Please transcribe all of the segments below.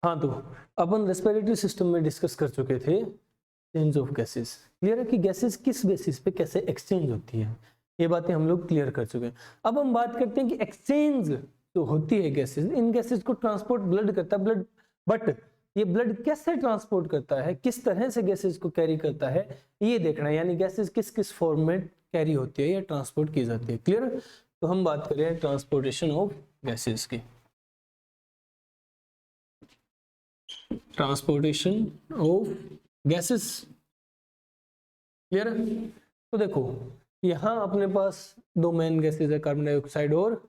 हाँ, तो अपन respiratory system में डिस्कस कर चुके थे चेंज ऑफ गैसेस। क्लियर है कि गैसेस किस बेसिस पे कैसे एक्सचेंज होती है, ये बातें हम लोग क्लियर कर चुके हैं। अब हम बात करते हैं कि एक्सचेंज जो होती है गैसेस, इन गैसेस को ट्रांसपोर्ट ब्लड करता है, ब्लड, बट ये ब्लड कैसे ट्रांसपोर्ट करता है, किस तरह से गैसेस को कैरी करता है, ये देखना है। यानी गैसेस किस किस फॉर्म में कैरी होती है या ट्रांसपोर्ट की जाती है। क्लियर है? तो हम बात करें ट्रांसपोर्टेशन ऑफ गैसेस की। ट्रांसपोर्टेशन ऑफ गैसेस, क्लियर है? तो देखो यहाँ अपने पास दो मेन गैसेस है, कार्बन डाइऑक्साइड और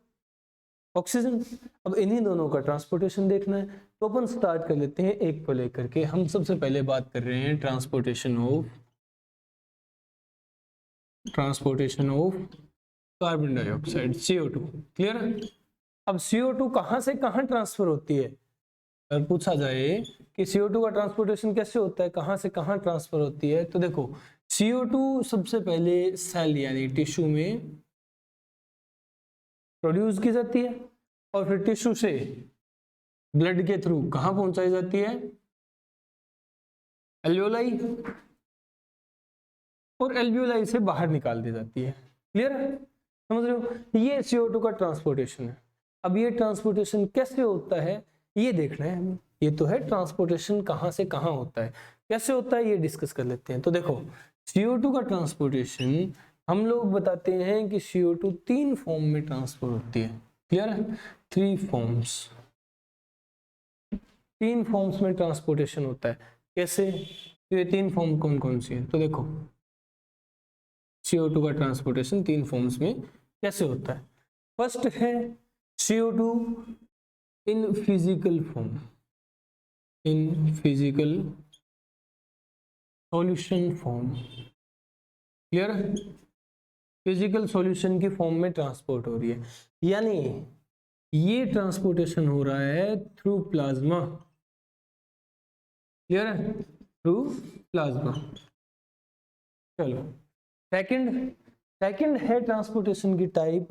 ऑक्सीजन। अब इन्हीं दोनों का ट्रांसपोर्टेशन देखना है, तो अपन स्टार्ट कर लेते हैं एक को लेकर के। हम सबसे पहले बात कर रहे हैं transportation of carbon dioxide, CO2। Clear है? अब CO2 कहाँ से कहाँ ट्रांसफर होती है, अगर पूछा जाए कि CO2 का ट्रांसपोर्टेशन कैसे होता है, कहाँ से कहाँ ट्रांसफर होती है, तो देखो CO2 सबसे पहले सेल यानी टिश्यू में प्रोड्यूस की जाती है और फिर टिश्यू से ब्लड के थ्रू कहाँ पहुंचाई जाती है, एल्वियोलाई, और एल्वियोलाई से बाहर निकाल दी जाती है। क्लियर है? समझ रहे हो? ये CO2 का ट्रांसपोर्टेशन है। अब ये ट्रांसपोर्टेशन कैसे होता है ये देखना है हमें। ये तो है ट्रांसपोर्टेशन कहाँ से कहाँ होता है, कैसे होता है ये डिस्कस कर लेते हैं। तो देखो CO2 का ट्रांसपोर्टेशन हम लोग बताते हैं कि CO2 तीन फॉर्म में ट्रांसफर होती है। क्लियर है? थ्री फॉर्म्स, तीन फॉर्म्स में ट्रांसपोर्टेशन होता है। कैसे? तो ये तीन फॉर्म कौन कौन सी है, तो देखो CO2 का ट्रांसपोर्टेशन तीन फॉर्म्स में कैसे होता है। फर्स्ट है CO2 in physical form, in physical solution form. Clear है? फिजिकल सॉल्यूशन की फॉर्म में ट्रांसपोर्ट हो रही है, यानी ये ट्रांसपोर्टेशन हो रहा है थ्रू प्लाज्मा। क्लियर है? Through plasma. चलो सेकंड है ट्रांसपोर्टेशन की type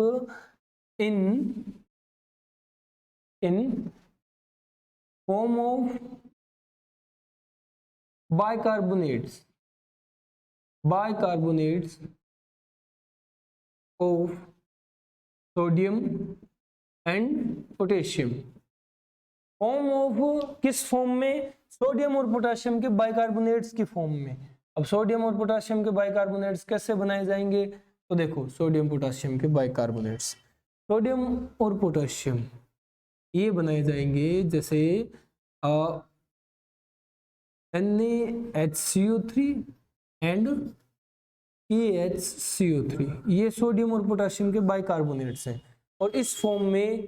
in form of bicarbonates of sodium and potassium. Form of किस फॉर्म में? सोडियम और पोटेशियम के बाइकार्बोनेट्स की फॉर्म में। अब सोडियम और पोटेशियम के बाइकार्बोनेट्स कैसे बनाए जाएंगे, तो देखो सोडियम पोटेशियम के बाइकार्बोनेट्स, सोडियम और पोटेशियम ये बनाए जाएंगे जैसे NaHCO3 एंड KHCO3, ये सोडियम और पोटेशियम के बाइकार्बोनेट्स हैं और इस फॉर्म में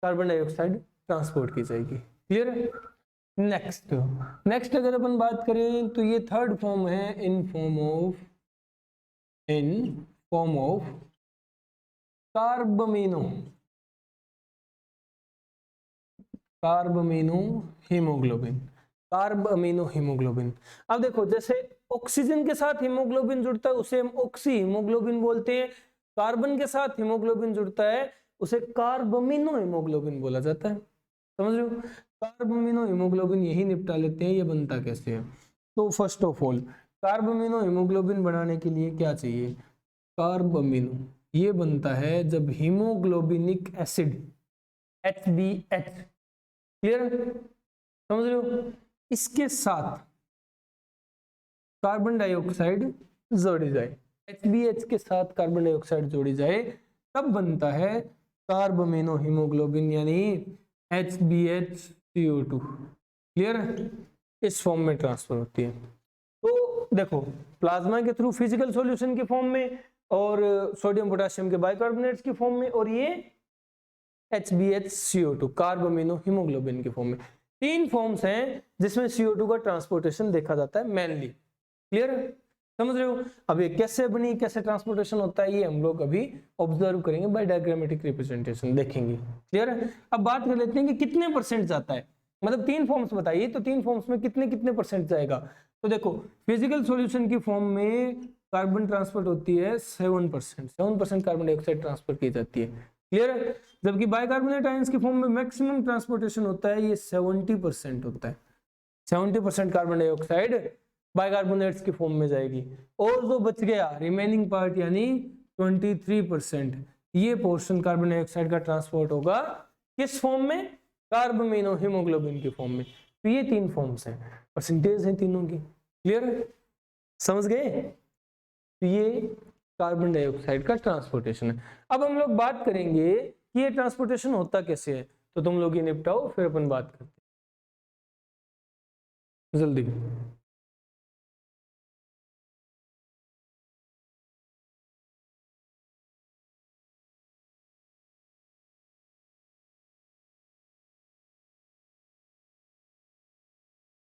कार्बन डाइऑक्साइड ट्रांसपोर्ट की जाएगी। क्लियर है? नेक्स्ट अगर अपन बात करें तो ये थर्ड फॉर्म है इन फॉर्म ऑफ कार्बमिनो हीमोग्लोबिन। अब देखो जैसे ऑक्सीजन के साथ हीमोग्लोबिन जुड़ता है उसे हम ऑक्सी हीमोग्लोबिन बोलते हैं, कार्बन के साथ हीमोग्लोबिन जुड़ता है उसे कार्बमिनो हीमोग्लोबिन बोला जाता है। समझ रहे हो? कार्बमिनो हीमोग्लोबिन यही निपटा लेते हैं। ये बनता कैसे है, तो फर्स्ट ऑफ ऑल कार्बमिनो हीमोग्लोबिन बनाने के लिए क्या चाहिए, कार्बमिनो ये बनता है जब हीमोग्लोबिनिक एसिड HbH, क्लियर, समझ रहे हो, इसके साथ कार्बन डाइऑक्साइड जोड़ी जाए, HbH के साथ कार्बन डाइऑक्साइड जोड़ी जाए तब बनता है कार्बमिनो हीमोग्लोबिन यानी HbHCO2। क्लियर है? इस फॉर्म में ट्रांसफर होती है। तो देखो प्लाज्मा के थ्रू फिजिकल सॉल्यूशन के फॉर्म में और सोडियम पोटेशियम के बाइकार्बोनेट्स की फॉर्म में, और ये HbHCO2 कार्बमिनो हीमोग्लोबिन के फॉर्म में। तीन फॉर्म्स हैं जिसमें CO2 का ट्रांसपोर्टेशन देखा जाता है मेनली। क्लियर है? समझ रहे हो? अब ये कैसे बनी, कैसे ट्रांसपोर्टेशन होता है, ये हम लोग अभी ऑब्जर्व करेंगे बाय डायग्रामेटिक रिप्रेजेंटेशन देखेंगे। क्लियर है? अब बात कर लेते हैं कि कितने परसेंट जाता है, मतलब तीन फॉर्म्स बताइए तो तीन फॉर्म्स में कितने परसेंट जाएगा। तो देखो फिजिकल सॉल्यूशन की फॉर्म में कार्बन ट्रांसफर होती है 7%, 7% कार्बन डाइऑक्साइड ट्रांसफर की जाती है। क्लियर है? जबकि बाइकार्बोनेट आयंस के फॉर्म में मैक्सिमम ट्रांसपोर्टेशन होता है ये 70% होता है। 70% कार्बन डाइऑक्साइड बाइकार्बोनेट्स के फॉर्म में जाएगी, और जो बच गया रिमेनिंग पार्ट यानी 23%, ये पोर्शन कार्बन डाइऑक्साइड का ट्रांसपोर्ट होगा किस फॉर्म में? कार्बामेनो हीमोग्लोबिन के फॉर्म में। तो ये 3 फॉर्म्स हैं, परसेंटेज हैं तीनों की। क्लियर है? समझ गए? तो ये कार्बन डाइऑक्साइड का ट्रांसपोर्टेशन है। अब हम लोग बात करेंगे कि ये ट्रांसपोर्टेशन होता कैसे है, तो तुम लोग ये निपटाओ फिर अपन बात करते हैं जल्दी।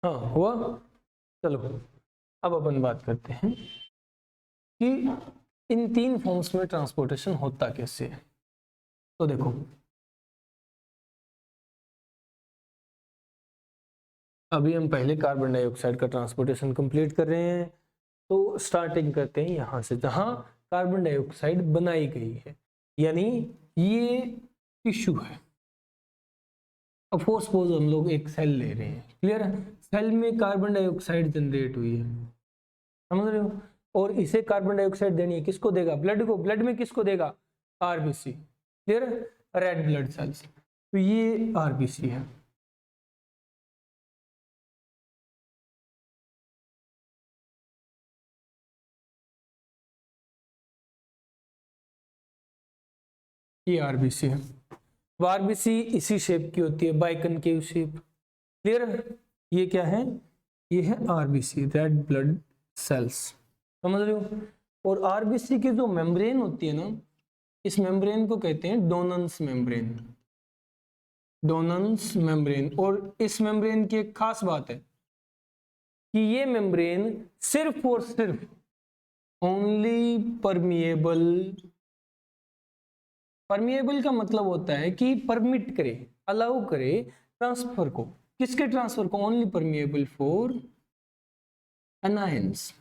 हाँ हुआ? चलो अब अपन बात करते हैं कि इन 3 फॉर्म्स में ट्रांसपोर्टेशन होता कैसे है। तो देखो, अभी हम पहले कार्बन डाइऑक्साइड का ट्रांसपोर्टेशन कंप्लीट कर रहे हैं, तो स्टार्टिंग करते हैं यहाँ से जहाँ कार्बन डाइऑक्साइड बनाई गई है, यानी ये टिश्यू है। अब सपोज हम लोग एक सेल ले रहे हैं, क्लियर है? सेल में कार्बन डाइऑक्साइड जनरेट हुई है, समझ रहे हो? और इसे कार्बन डाइऑक्साइड देनी है, किसको देगा? ब्लड को। ब्लड में किसको देगा? आरबीसी, क्लियर है? Red blood cells. तो ये आरबीसी है। ये आरबीसी है। आरबीसी इसी शेप की होती है, बाइकनकेव शेप, क्लियर है? ये क्या है? ये है आरबीसी, रेड ब्लड सेल्स, समझ रहे हो? और आरबीसी की जो मेम्ब्रेन होती है ना, इस मेम्ब्रेन को कहते हैं डोनन्स मेम्ब्रेन। डोनन्स मेम्ब्रेन। और इस मेम्ब्रेन की एक खास बात है कि ये मेम्ब्रेन सिर्फ और सिर्फ ओनली परमिएबल। परमिएबल का मतलब होता है कि परमिट करे, अलाउ करे ट्रांसफर को। किसके ट्रांसफर को? Only permeable for anions.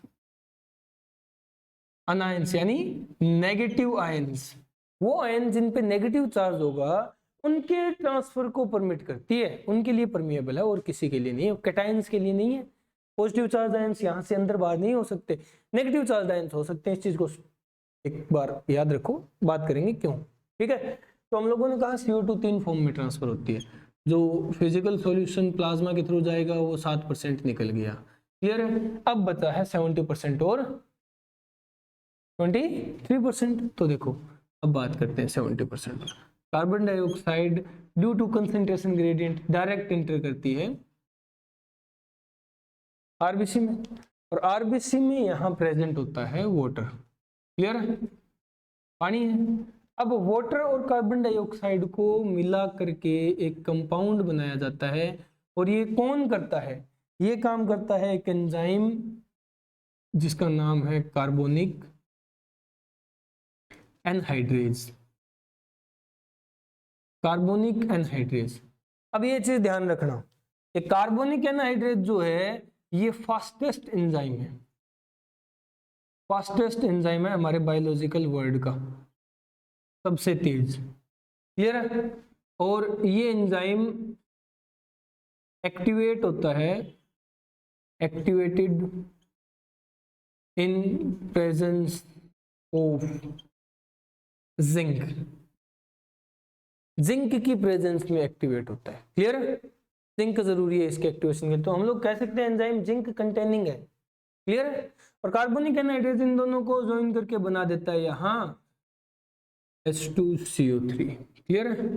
Anions यानी नेगेटिव आयंस। वो आयन जिन पे नेगेटिव चार्ज होगा उनके ट्रांसफर को परमिट करती है, उनके लिए परमिएबल है, और किसी के लिए नहीं है। कैटायंस के लिए नहीं है। पॉजिटिव चार्ज आयंस यहाँ से अंदर बाहर नहीं हो सकते, नेगेटिव चार्ज आयंस हो सकते हैं। इस चीज को एक बार याद रखो, बात करेंगे क्यों, ठीक है? तो हम लोगों ने कहा CO2 3 फॉर्म में ट्रांसफर होती है। जो फिजिकल सॉल्यूशन प्लाज्मा के थ्रू जाएगा वो 7% निकल गया, क्लियर है? अब बचा है 70% और 23%। तो देखो अब बात करते हैं 70%। Carbon dioxide due to concentration gradient direct enter करती है आरबीसी में, और आरबीसी में यहाँ प्रेजेंट होता है वाटर, क्लियर है? पानी है। अब वाटर और कार्बन डाइऑक्साइड को मिला करके एक कंपाउंड बनाया जाता है, और ये कौन करता है? ये काम करता है एक एंजाइम जिसका नाम है कार्बोनिक एनहाइड्रेज। Carbonic anhydrase. अब ये चीज ध्यान रखना, ये कार्बोनिक एनहाइड्रेज जो है ये फास्टेस्ट एंजाइम है। फास्टेस्ट एंजाइम है हमारे बायोलॉजिकल वर्ल्ड का, सबसे तेज, क्लियर है? और ये एंजाइम एक्टिवेट होता है, activated in presence of zinc. Zinc की प्रेजेंस में एक्टिवेट होता है, क्लियर है? जिंक जरूरी है इसके एक्टिवेशन के, तो हम लोग कह सकते हैं एंजाइम जिंक कंटेनिंग है, क्लियर है? और कार्बोनिक एनहाइड्रेज इन दोनों को ज्वाइन करके बना देता है यहाँ H2CO3, क्लियर है?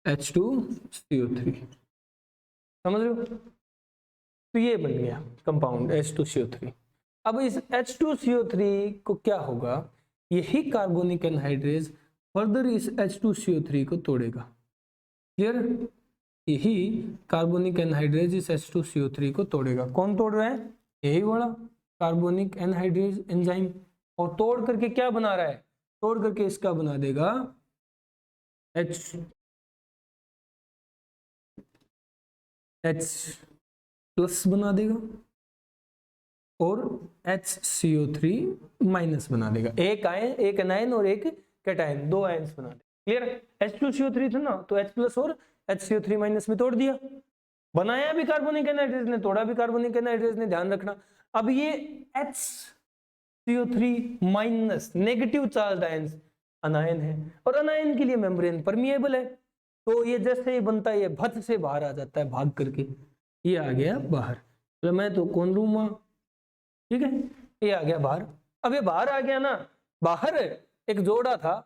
H2CO3, समझ रहे हो? तो ये बन गया कंपाउंड H2CO3। अब इस H2CO3 को क्या होगा? यही कार्बोनिक एनहाइड्रेज फर्दर इस H2CO3 को तोड़ेगा, क्लियर? यही कार्बोनिक एनहाइड्रेज इस H2CO3 को तोड़ेगा। कौन तोड़ रहा है? यही वाला कार्बोनिक एनहाइड्रेज एंजाइम। और तोड़ करके क्या बना रहा है? तोड़ करके इसका बना देगा H प्लस बना देगा, और HCO3 माइनस बना देगा। एक आयन, एक एनायन और एक कैटायन, 2 आयन्स बना देगा। क्लियर। H2CO3 था ना, तो H प्लस और HCO3 माइनस में तोड़ दिया, बनाया भी कार्बोनिक एनहाइड्रेज ने, तोड़ा भी कार्बोनिक एनहाइड्रेज ने, ध्यान रखना। अब ये HCO3 minus negative charge ion अनायन है, और अनायन के लिए मेम्ब्रेन परमिएबल है, तो ये जैसे ही बनता है ये भत से बाहर आ जाता है भाग करके, ये आ गया बाहर। तो मैं तो कौन लूंगा, ठीक है, ये आ गया बाहर। अब ये बाहर आ गया ना, बाहर एक जोड़ा था,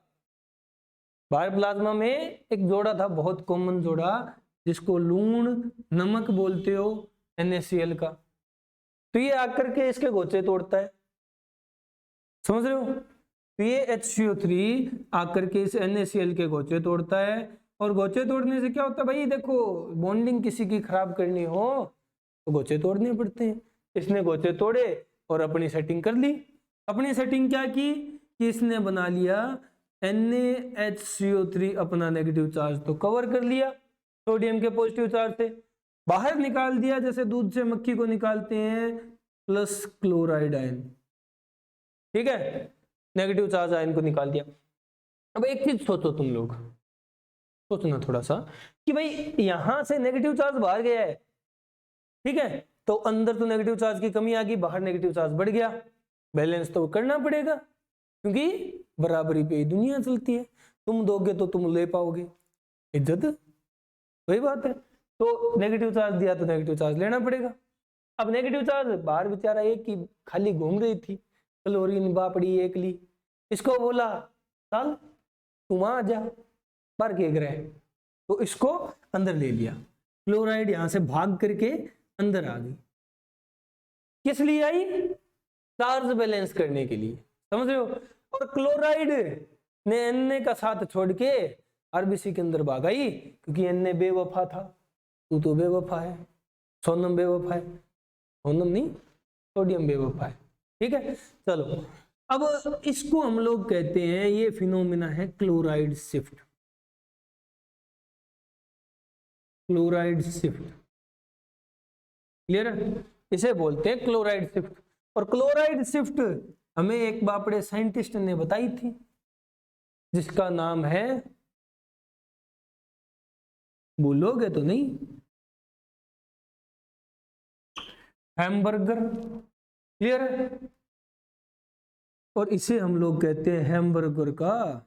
बाहर प्लाज्मा में एक जोड़ा था, बहुत कॉमन जोड़ा, जिसको लूण नमक बोलते हो, NaCl का। तो ये आकर के इसके गोचे तोड़ता है, समझ रहे हो। तो ये HCO3 आकर के इस NaCl के गोचे तोड़ता है, और गोचे तोड़ने से क्या होता है भाई, देखो बॉन्डिंग किसी की खराब करनी हो तो गोचे तोड़ने पड़ते हैं। इसने गोचे तोड़े और अपनी सेटिंग कर ली। अपनी सेटिंग क्या की कि इसने बना लिया NaHCO3 अपना नेगेटिव चार्ज तो कवर कर लिया, सोडियम के पॉजिटिव चार्ज से बाहर निकाल दिया, जैसे दूध से मक्खी को निकालते हैं, प्लस क्लोराइड आयन, ठीक है, नेगेटिव चार्ज आयन को निकाल दिया। अब एक चीज सोचो तुम लोग, सोचना थोड़ा सा कि भाई यहां से नेगेटिव चार्ज बाहर गया है, ठीक है, तो अंदर तो नेगेटिव चार्ज की कमी आ गई, बाहर नेगेटिव चार्ज बढ़ गया, बैलेंस तो करना पड़ेगा, क्योंकि बराबरी पे दुनिया चलती है, तुम दोगे तो तुम ले पाओगे इज्जत, वही बात है। तो नेगेटिव चार्ज दिया तो नेगेटिव चार्ज लेना पड़ेगा। अब नेगेटिव चार्ज बाहर बेचारा एक की खाली घूम रही थी, क्लोरीन बापड़ी एक ली, इसको बोला चल तुम आ जा बाहर के ग्रह, तो इसको अंदर ले लिया, क्लोराइड यहां से भाग करके अंदर आ गई, किस लिए आई, चार्ज बैलेंस करने के लिए, समझ रहे हो। और क्लोराइड ने Na का साथ छोड़ के आरबीसी के अंदर भाग आई, क्योंकि Na बेवफा था, तू तो बेवफा है, सोनम बेवफा है, सोनम नहीं सोडियम बेवफा है, ठीक है। चलो अब इसको हम लोग कहते हैं, ये फिनोमिना है chloride shift, chloride shift, clear है, इसे बोलते हैं क्लोराइड शिफ्ट। और क्लोराइड शिफ्ट हमें एक बापड़े साइंटिस्ट ने बताई थी, जिसका नाम है, भूलोगे तो नहीं, हैमबर्गर, क्लियर है। और इसे हम लोग कहते हैं हैमबर्गर का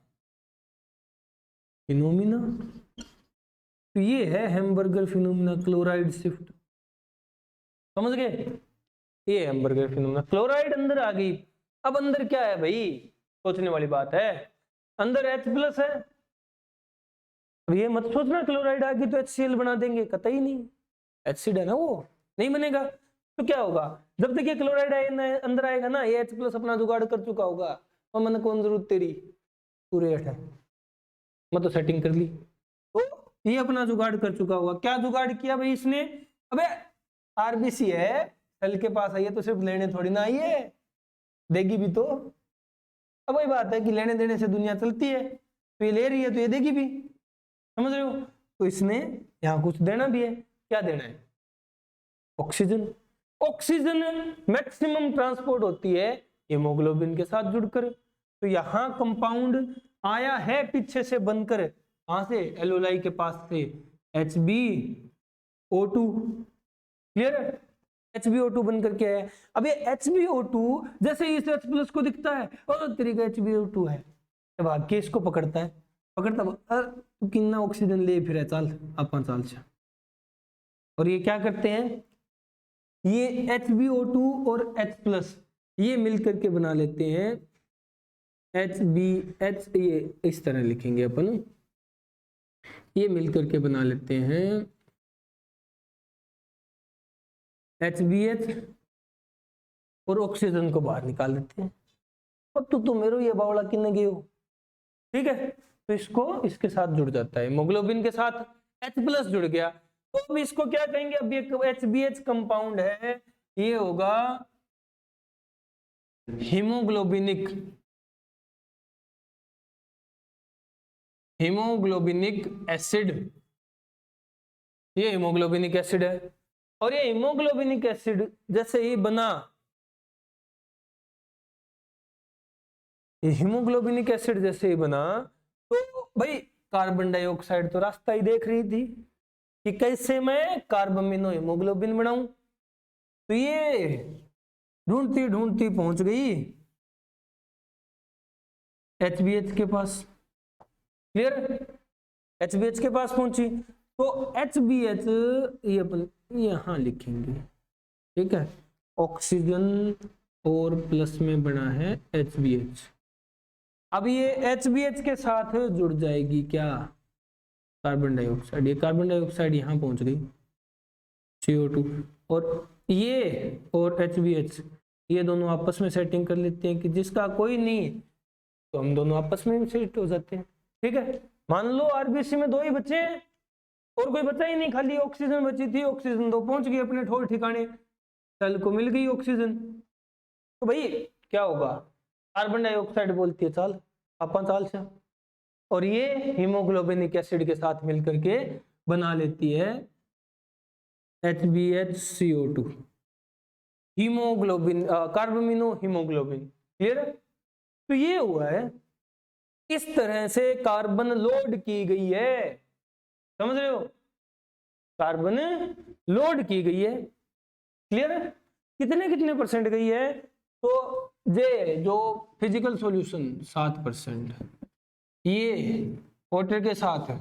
फिनोमिना। तो ये है हैमबर्गर फिनोमिना, क्लोराइड शिफ्ट, समझ गए, ये हैमबर्गर फिनोमिना। क्लोराइड अंदर आ गई, अब अंदर क्या है भाई, सोचने वाली बात है, अंदर H प्लस है। अब ये मत सोचना क्लोराइड आ गई तो HCl बना देंगे, कतई नहीं, एसिड है ना वो, नहीं बनेगा। तो क्या होगा, जब तक ये क्लोराइड अंदर आएगा ना, ये H प्लस अपना जुगाड़ कर चुका होगा, और मैंने कौन जरूरत तेरी, पूरे है, मैं तो सेटिंग कर ली, तो ये अपना जुगाड़ कर चुका होगा। क्या जुगाड़ किया भाई इसने, अबे आरबीसी है, सेल के पास आई है तो सिर्फ लेने थोड़ी ना आई है, देगी भी तो। अब वही बात है कि लेने देने से दुनिया चलती है, तो ये ले रही है तो ये देगी भी, समझ रहे हो। तो इसने यहाँ कुछ देना भी है, क्या देना है, ऑक्सीजन। ऑक्सीजन मैक्सिमम ट्रांसपोर्ट होती है हीमोग्लोबिन के साथ जुड़कर, तो यहाँ कंपाउंड आया है पीछे से बनकर, कहां से, एलोलाई के पास से, HbO2, क्लियर है, HbO2 बनकर के आया। अब ये HbO2 जैसे इस H प्लस को दिखता है, और तरीका HbO2 है, भाग के इसको पकड़ता है, पकड़ता तू कितना ऑक्सीजन ले फिर चल अपन चल चा। और ये क्या करते हैं, ये HbO2 और H प्लस ये मिलकर के बना लेते हैं HbH, ये इस तरह लिखेंगे अपन, ये मिलकर के बना लेते हैं HbH, और ऑक्सीजन को बाहर निकाल देते हैं। और तू मेरो ये बावड़ा किन्ने गए हो, ठीक है, तो इसको इसके साथ जुड़ जाता है, हीमोग्लोबिन के साथ H प्लस जुड़ गया, तो अब इसको क्या कहेंगे, अब ये HbH कंपाउंड है, ये होगा हीमोग्लोबिनिक, हीमोग्लोबिनिक एसिड, ये हीमोग्लोबिनिक एसिड है। और ये हीमोग्लोबिनिक एसिड जैसे ही बना, हीमोग्लोबिनिक एसिड जैसे ही बना, तो भाई कार्बन डाइऑक्साइड तो रास्ता ही देख रही थी कि कैसे मैं कार्बामिनो हीमोग्लोबिन बनाऊं, तो ये ढूंढती ढूंढती पहुंच गई HBH के पास। क्लियर? HBH के पास पहुंची तो HBH ये अपन यहां लिखेंगे, ठीक है, ऑक्सीजन और प्लस में बना है HBH। अब ये HBH के साथ जुड़ जाएगी क्या, कार्बन डाइऑक्साइड। ये कार्बन डाइऑक्साइड यहां पहुंच गई CO2, और ये और HBH ये दोनों आपस में सेटिंग कर लेते हैं कि जिसका कोई नहीं तो हम दोनों आपस में सेट हो जाते हैं। ठीक है, मान लो RBC में 2 ही बचे हैं और कोई बचा ही नहीं, खाली ऑक्सीजन बची थी, ऑक्सीजन 2 पहुंच गई अपने ठोर ठिकाने, सेल को मिल गई ऑक्सीजन, तो भाई क्या होगा, कार्बन डाइऑक्साइड बोलती है चल आपा चाल से, और ये हीमोग्लोबिनिक एसिड के साथ मिलकर के बना लेती है HBHCO2, haemoglobin carbamino haemoglobin. Clear है? तो ये हुआ है, इस तरह से कार्बन लोड की गई है, समझ रहे हो, कार्बन लोड की गई है। क्लियर है? कितने कितने परसेंट गई है, तो ये जो फिजिकल सॉल्यूशन 7%, ये वाटर के साथ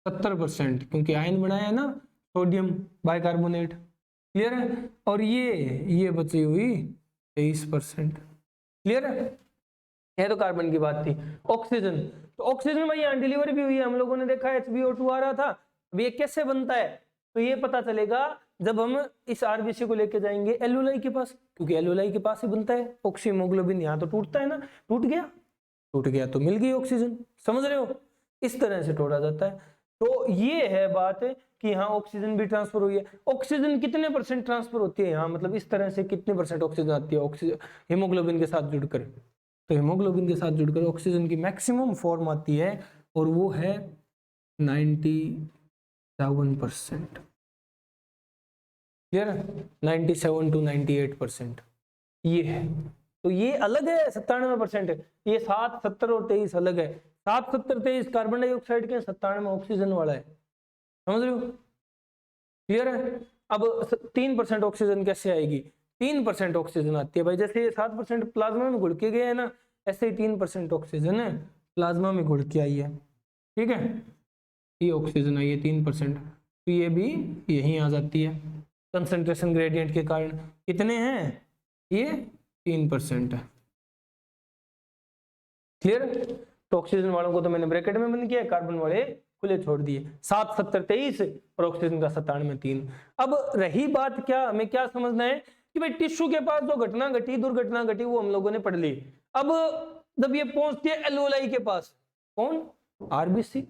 70%, क्योंकि आयन बनाया है ना सोडियम बाइकार्बोनेट। क्लियर है? और ये बची हुई 23%। क्लियर है? ये तो कार्बन की बात थी। ऑक्सीजन, तो ऑक्सीजन भाई यहाँ डिलीवर भी हुई है, हम लोगों ने देखा HbO2 आ रहा था। अब ये कैसे बनता है, तो ये पता चलेगा जब हम इस RBC को लेके जाएंगे एल्यूलाई के पास, क्योंकि एल्यूलाई के पास ही बनता है ऑक्सीमोग्लोबिन। यहाँ तो टूटता है ना, टूट गया तो मिल गई ऑक्सीजन, समझ रहे हो, इस तरह से तोड़ा जाता है। तो ये है बात कि यहाँ ऑक्सीजन भी ट्रांसफर हुई है। ऑक्सीजन कितने % ट्रांसफर होती है यहाँ, मतलब इस तरह से कितने % ऑक्सीजन आती है ऑक्सीजन हीमोग्लोबिन के साथ जुड़कर, तो हीमोग्लोबिन के साथ जुड़कर ऑक्सीजन की मैक्सिमम फॉर्म आती है और वो है 97%। क्लियर है? 97 to 98% ये है। तो ये अलग है 97%, ये 7, 70 और 23 अलग है। 7, 70, 23 कार्बन डाइऑक्साइड के, 97 ऑक्सीजन वाला है, समझ रहे हो। क्लियर है? अब 3% ऑक्सीजन कैसे आएगी, 3% ऑक्सीजन आती है भाई, जैसे 7% प्लाज्मा में घुल के गए है ना, ऐसे ही 3% ऑक्सीजन है प्लाज्मा में घुल के आई है। ठीक है, ये ऑक्सीजन आई है 3%, तो ये भी यहीं आ जाती है कंसंट्रेशन ग्रेडियंट के कारण। कितने हैं, ये 3% है। क्लियर? तो ऑक्सीजन वालों को तो मैंने ब्रैकेट में बंद किया, कार्बन वाले खुले छोड़ दिए, 7, 70, 23 और ऑक्सीजन का 97, 3। अब रही बात क्या, हमें क्या समझना है कि भाई टिश्यू के पास जो घटना घटी, दुर्घटना घटी, वो हम लोगों ने पढ़ ली। अब जब ये पहुंचती है एल्वेओलाई के पास, कौन, RBC,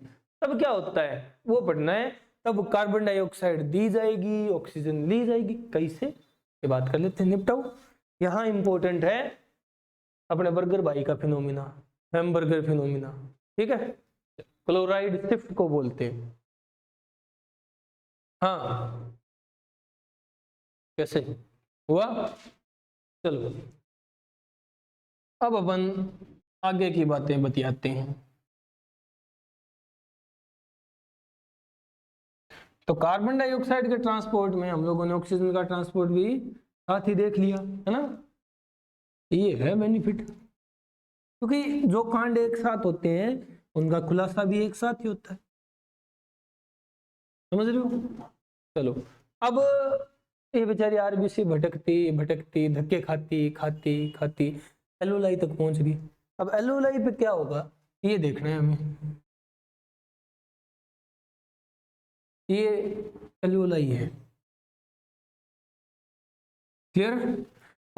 तब क्या होता है वो पढ़ना है। तब कार्बन डाइऑक्साइड दी जाएगी, ऑक्सीजन ली जाएगी, कैसे ये बात कर लेते हैं, निपटाओ। यहां इंपॉर्टेंट है अपने बर्गर भाई का फिनोमिना, हैमबर्गर फिनोमिना। ठीक है, क्लोराइड शिफ्ट को बोलते हैं। हाँ, कैसे हुआ, चलो अब अपन आगे की बातें बतियाते हैं। तो कार्बन डाइऑक्साइड के ट्रांसपोर्ट में हम लोगों ने ऑक्सीजन का ट्रांसपोर्ट भी साथ ही देख लिया है ना, ये है बेनिफिट, क्योंकि जो कांड एक साथ होते हैं उनका खुलासा भी एक साथ ही होता है, समझ रहे हो। चलो अब ये बेचारी RBC भटकती भटकती धक्के खाती खाती खाती एल्वेओलाई तक पहुंच गई। अब एल्वेओलाई पे क्या होगा ये देखना है हमें, ये एल्वेओलाई है। क्लियर?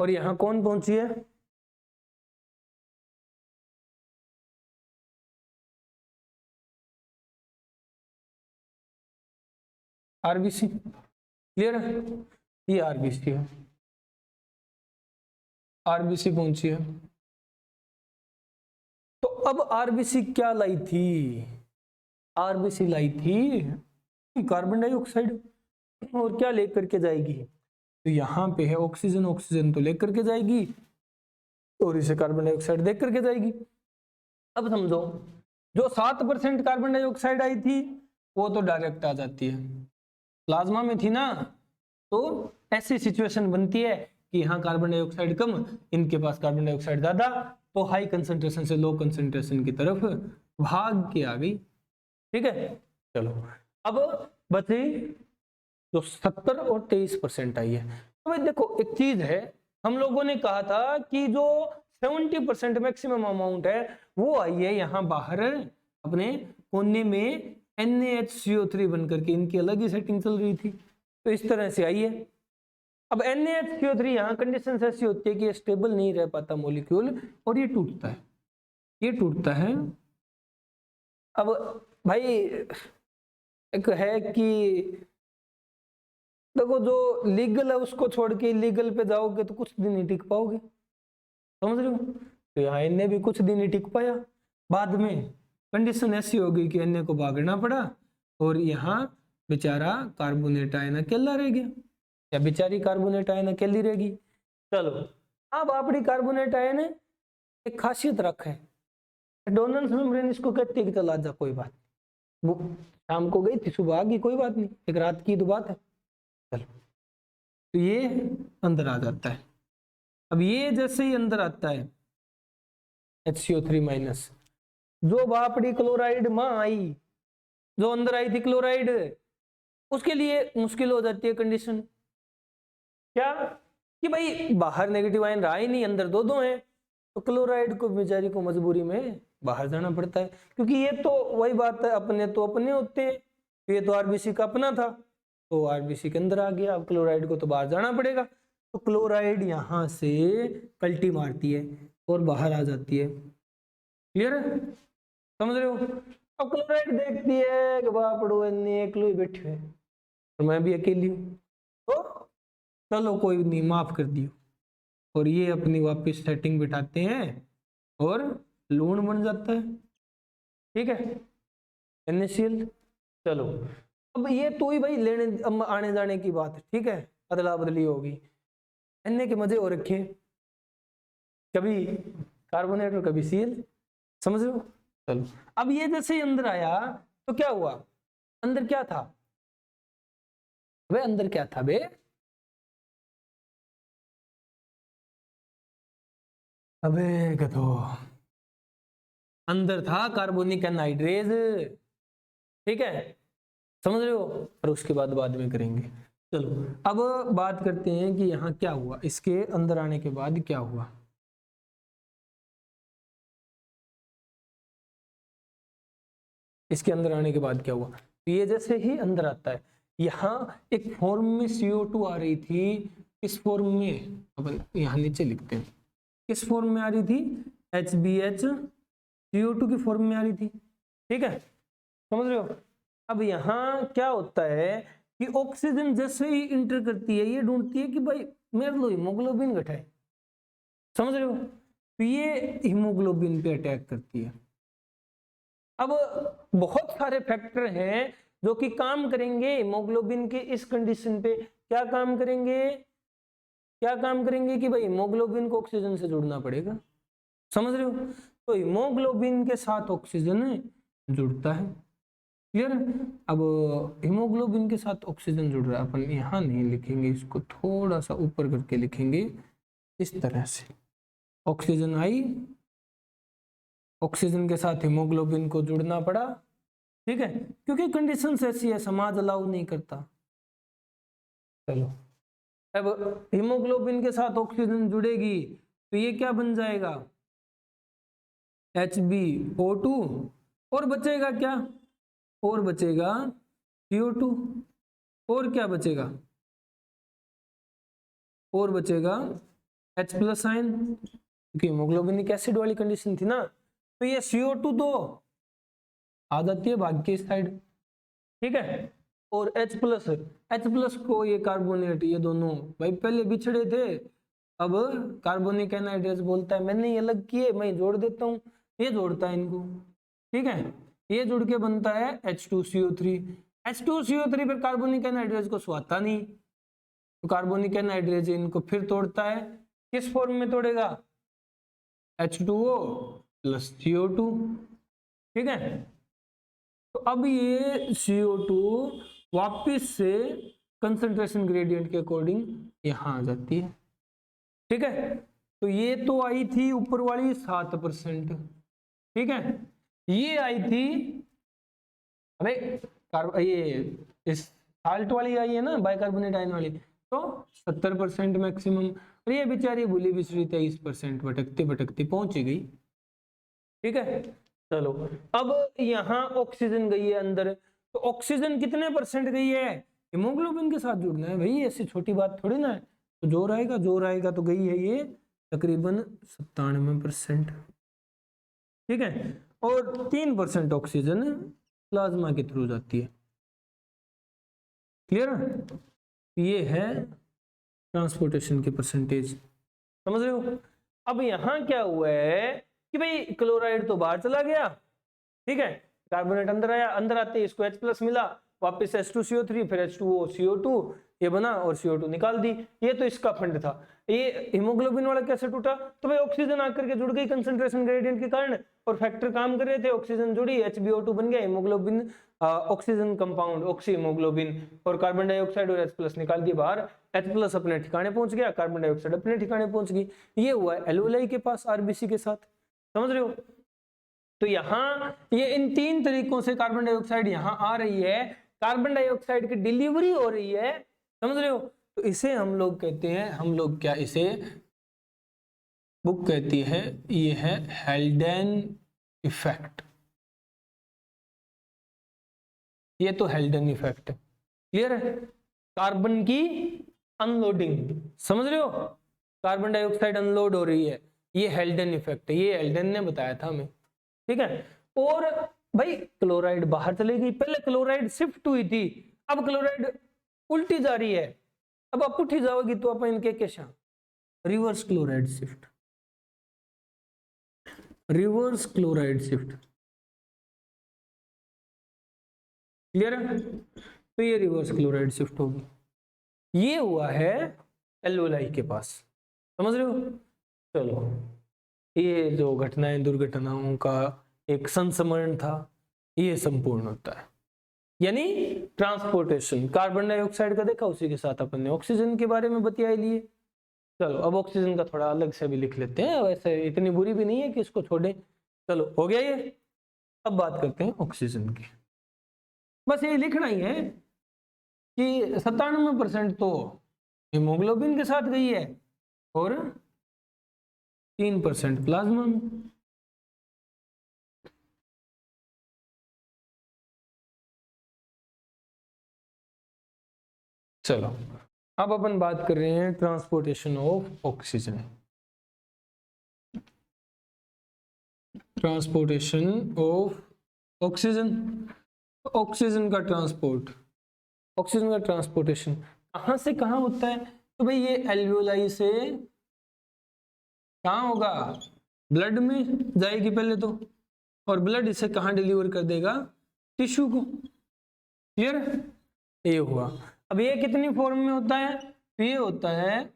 और यहां कौन पहुंची है, RBC। क्लियर है? ये RBC है, RBC पहुंची है। तो अब RBC क्या लाई थी, RBC लाई थी कार्बन डाइऑक्साइड, और क्या लेकर के जाएगी, तो यहां पे है ऑक्सीजन, ऑक्सीजन तो लेकर के जाएगी और इसे कार्बन डाइऑक्साइड देख करके जाएगी। अब समझो जो 7% कार्बन डाइऑक्साइड आई थी वो तो डायरेक्ट आ जाती है, प्लाज्मा में थी ना, तो ऐसी सिचुएशन बनती है कि यहाँ कार्बन डाइऑक्साइड कम, इनके पास कार्बन डाइऑक्साइड ज्यादा, तो हाई कंसंट्रेशन से लो कंसंट्रेशन की तरफ भाग के आ गई। ठीक है, चलो अब बची जो 70 और 23% आई है। तो भाई देखो एक चीज है, हम लोगों ने कहा था कि जो 70% मैक्सिमम अमाउंट है वो आई है यहाँ बाहर अपने कोने में NaHCO3 बनकर के, इनकी अलग ही सेटिंग चल रही थी, तो इस तरह से आई है। अब NaHCO3 यहाँ कंडीशन ऐसी होती है कि ये स्टेबल नहीं रह पाता मॉलिक्यूल और ये टूटता है, ये टूटता है। अब भाई एक है कि देखो जो लीगल है उसको छोड़ के इलीगल पे जाओगे तो कुछ दिन ही टिक पाओगे, समझ रहे हो। तो यहाँ इन्हें भी कुछ दिन ही टिक पाया, बाद में कंडीशन ऐसी हो गई कि अन्य को भागना पड़ा और यहाँ बेचारा कार्बोनेट आयन अकेला रह गया, या बेचारी कार्बोनेट आयन अकेली रहेगी। चलो अब अपनी कार्बोनेट आयन एक खासियत रखा है, डोनल्स मेम्ब्रेन इसको कहते हैं कि चल आजा कोई बात, वो शाम को गई थी सुबह आ गई कोई बात नहीं, एक रात की तो बात है। चलो तो ये अंदर आ जाता है। अब ये जैसे ही अंदर आता है HCO3 माइनस, जो बापड़ी क्लोराइड मां आई, जो अंदर आई थी क्लोराइड, उसके लिए मुश्किल हो जाती है कंडीशन, क्या कि भाई बाहर नेगेटिव आयन रहा ही नहीं, अंदर दो दो हैं, तो क्लोराइड को बेचारी को मजबूरी में बाहर जाना पड़ता है, क्योंकि ये तो वही बात है, अपने तो अपने होते हैं, ये तो आरबीसी का अपना था, तो आरबीसी के अंदर आ गया, अब क्लोराइड को तो बाहर जाना पड़ेगा, तो क्लोराइड यहाँ से कल्टी मारती है और बाहर आ जाती है। क्लियर है, समझ रहे हो। अब क्लोराइड देखती है कि बापड़ो अकेले बैठे हुए और मैं भी अकेली हूँ, तो चलो कोई नहीं माफ कर दियो, और ये अपनी वापस सेटिंग बिठाते हैं और लूण बन जाता है। ठीक है, NaCl। चलो अब ये तो ही भाई लेने आने जाने की बात है, ठीक है, अदला बदली होगी, अन्य के मजे हो रखे, कभी कार्बोनेट और कभी Cl, समझ रहे हो। चलो अब ये जैसे ही अंदर आया तो क्या हुआ, अंदर क्या था वे, अंदर क्या था बे, अबे गधो, अंदर था कार्बोनिक एनहाइड्रेज। ठीक है, समझ रहे हो, और उसके बाद में करेंगे। चलो अब बात करते हैं कि यहाँ क्या हुआ, इसके अंदर आने के बाद क्या हुआ। इसके अंदर आने के बाद क्या हुआ, तो ये जैसे ही अंदर आता है, यहाँ एक फॉर्म में CO2 आ रही थी, इस फॉर्म में अपन यहाँ नीचे लिखते हैं, किस फॉर्म में आ रही थी, HbHCO2 की फॉर्म में आ रही थी। ठीक है, समझ रहे हो। अब यहाँ क्या होता है कि ऑक्सीजन जैसे ही इंटर करती है, ये ढूंढती है कि भाई मेरे लो हीमोग्लोबिन घटाए, समझ रहे हो, तो ये हीमोग्लोबिन पे अटैक करती है। अब बहुत सारे फैक्टर हैं जो कि काम करेंगे हीमोग्लोबिन के इस कंडीशन पे, क्या काम करेंगे, क्या काम करेंगे कि भाई हीमोग्लोबिन को ऑक्सीजन से जुड़ना पड़ेगा, समझ रहे हो, तो हीमोग्लोबिन के साथ ऑक्सीजन जुड़ता है। क्लियर है। अब हीमोग्लोबिन के साथ ऑक्सीजन जुड़ रहा है, अपन यहाँ नहीं लिखेंगे, इसको थोड़ा सा ऊपर करके लिखेंगे इस तरह से, ऑक्सीजन आई, ऑक्सीजन के साथ हीमोग्लोबिन को जुड़ना पड़ा। ठीक है, क्योंकि कंडीशंस ऐसी है, समाज अलाउ नहीं करता। चलो अब हीमोग्लोबिन के साथ ऑक्सीजन जुड़ेगी तो ये क्या बन जाएगा, HbO2, और बचेगा क्या, और बचेगा CO2, और क्या बचेगा, और बचेगा H+ आयन, क्योंकि हीमोग्लोबिन एक एसिड वाली कंडीशन थी ना, तो ये CO2 तो आ जाती है भाग की साइड। ठीक है, और H+ को ये कार्बोनेट, ये दोनों भाई पहले बिछड़े थे, अब कार्बोनिक एनहाइड्रेज बोलता है मैंने ये अलग किए, मैं जोड़ देता हूँ, ये जोड़ता है इनको। ठीक है, ये जुड़ के बनता है H2CO3। H2CO3 पर कार्बोनिक एनहाइड्रेज को सुहाता नहीं, तो कार्बोनिक एनहाइड्रेज इनको फिर तोड़ता है, किस फॉर्म में तोड़ेगा, H2O + CO2। ठीक है। तो अब ये CO2 वापिस से कंसंट्रेशन ग्रेडियंट के अकॉर्डिंग यहां आ जाती है, ठीक है। तो ये तो आई थी ऊपर वाली 7%, ठीक है। ये आई थी, अरे ये इस साल्ट वाली आई है ना, बाइकार्बोनेट आयन वाली, तो 70% मैक्सिमम। और ये बेचारी भूली बिसरी 23% भटकते भटकते पहुंच गई, ठीक है। चलो अब यहाँ ऑक्सीजन गई है अंदर, तो ऑक्सीजन कितने % गई है, हीमोग्लोबिन के साथ जुड़ना है भाई, ऐसी छोटी बात थोड़ी ना है। तो जोर आएगा तो गई है ये तकरीबन 97%, ठीक है। और 3% ऑक्सीजन प्लाज्मा के थ्रू जाती है, क्लियर है। ये है ट्रांसपोर्टेशन की परसेंटेज, समझ रहे हो। अब यहां क्या हुआ है कि भाई क्लोराइड तो बाहर चला गया, ठीक है, कार्बोनेट अंदर आया, अंदर आते इसको H+ मिला, वापस H2CO3, फिर H2O CO2 ये बना और CO2 निकाल दी। ये तो इसका फंड था। ये हीमोग्लोबिन वाला कैसे टूटा, तो भाई ऑक्सीजन आकर के जुड़ गई कंसंट्रेशन ग्रेडियंट के कारण, और फैक्टर काम कर रहे थे, ऑक्सीजन जुड़ी, HbO2 बन गया, haemoglobin oxygen compound oxy haemoglobin, और कार्बन डाइऑक्साइड और H+ निकाल दिए बाहर, H+ अपने ठिकाने पहुंच गया, कार्बन डाइऑक्साइड अपने ठिकाने पहुंच गई। ये हुआ एल्वेओलाई के पास RBC के साथ, समझ रहे हो। तो यहां ये इन 3 तरीकों से कार्बन डाइऑक्साइड यहां आ रही है, कार्बन डाइऑक्साइड की डिलीवरी हो रही है, समझ रहे हो। तो इसे हम लोग कहते हैं, हम लोग क्या इसे बुक कहती है, ये है हेल्डेन इफेक्ट। ये तो हेल्डेन इफेक्ट है, क्लियर है। कार्बन की अनलोडिंग, समझ रहे हो, कार्बन डाइऑक्साइड अनलोड हो रही है, ये हेल्डेन इफेक्ट है, ये हेल्डेन ने बताया था हमें, ठीक है। और भाई क्लोराइड बाहर चली गई, पहले क्लोराइड शिफ्ट हुई थी, अब क्लोराइड उल्टी जा रही है, अब आप उठी जाओगी तो आप इनके कैसा reverse chloride shift, reverse chloride shift, clear है। तो ये रिवर्स क्लोराइड शिफ्ट होगी, ये हुआ है एल्वेओलाई के पास, समझ रहे हो। चलो ये जो घटनाएं दुर्घटनाओं का एक संस्मरण था, ये संपूर्ण होता है, यानी ट्रांसपोर्टेशन। कार्बन डाइऑक्साइड का देखा, उसी के साथ अपन ने ऑक्सीजन के बारे में बतिया लिए। चलो अब ऑक्सीजन का थोड़ा अलग से भी लिख लेते हैं, वैसे इतनी बुरी भी नहीं है कि इसको छोड़ें। चलो हो गया ये, अब बात करते हैं ऑक्सीजन की। बस ये लिखना ही है कि 97% तो हीमोग्लोबिन के साथ गई है और 3% प्लाज्मा में। चलो अब अपन बात कर रहे हैं transportation of oxygen, transportation of oxygen. Oxygen का ट्रांसपोर्ट, ऑक्सीजन का ट्रांसपोर्टेशन कहां से कहां होता है, तो भाई ये एल्वेओलाई से कहां होगा, ब्लड में जाएगी पहले तो, और ब्लड इसे कहां डिलीवर कर देगा, टिश्यू को, क्लियर। ये हुआ। अब ये कितनी फॉर्म में होता है, तो ये होता है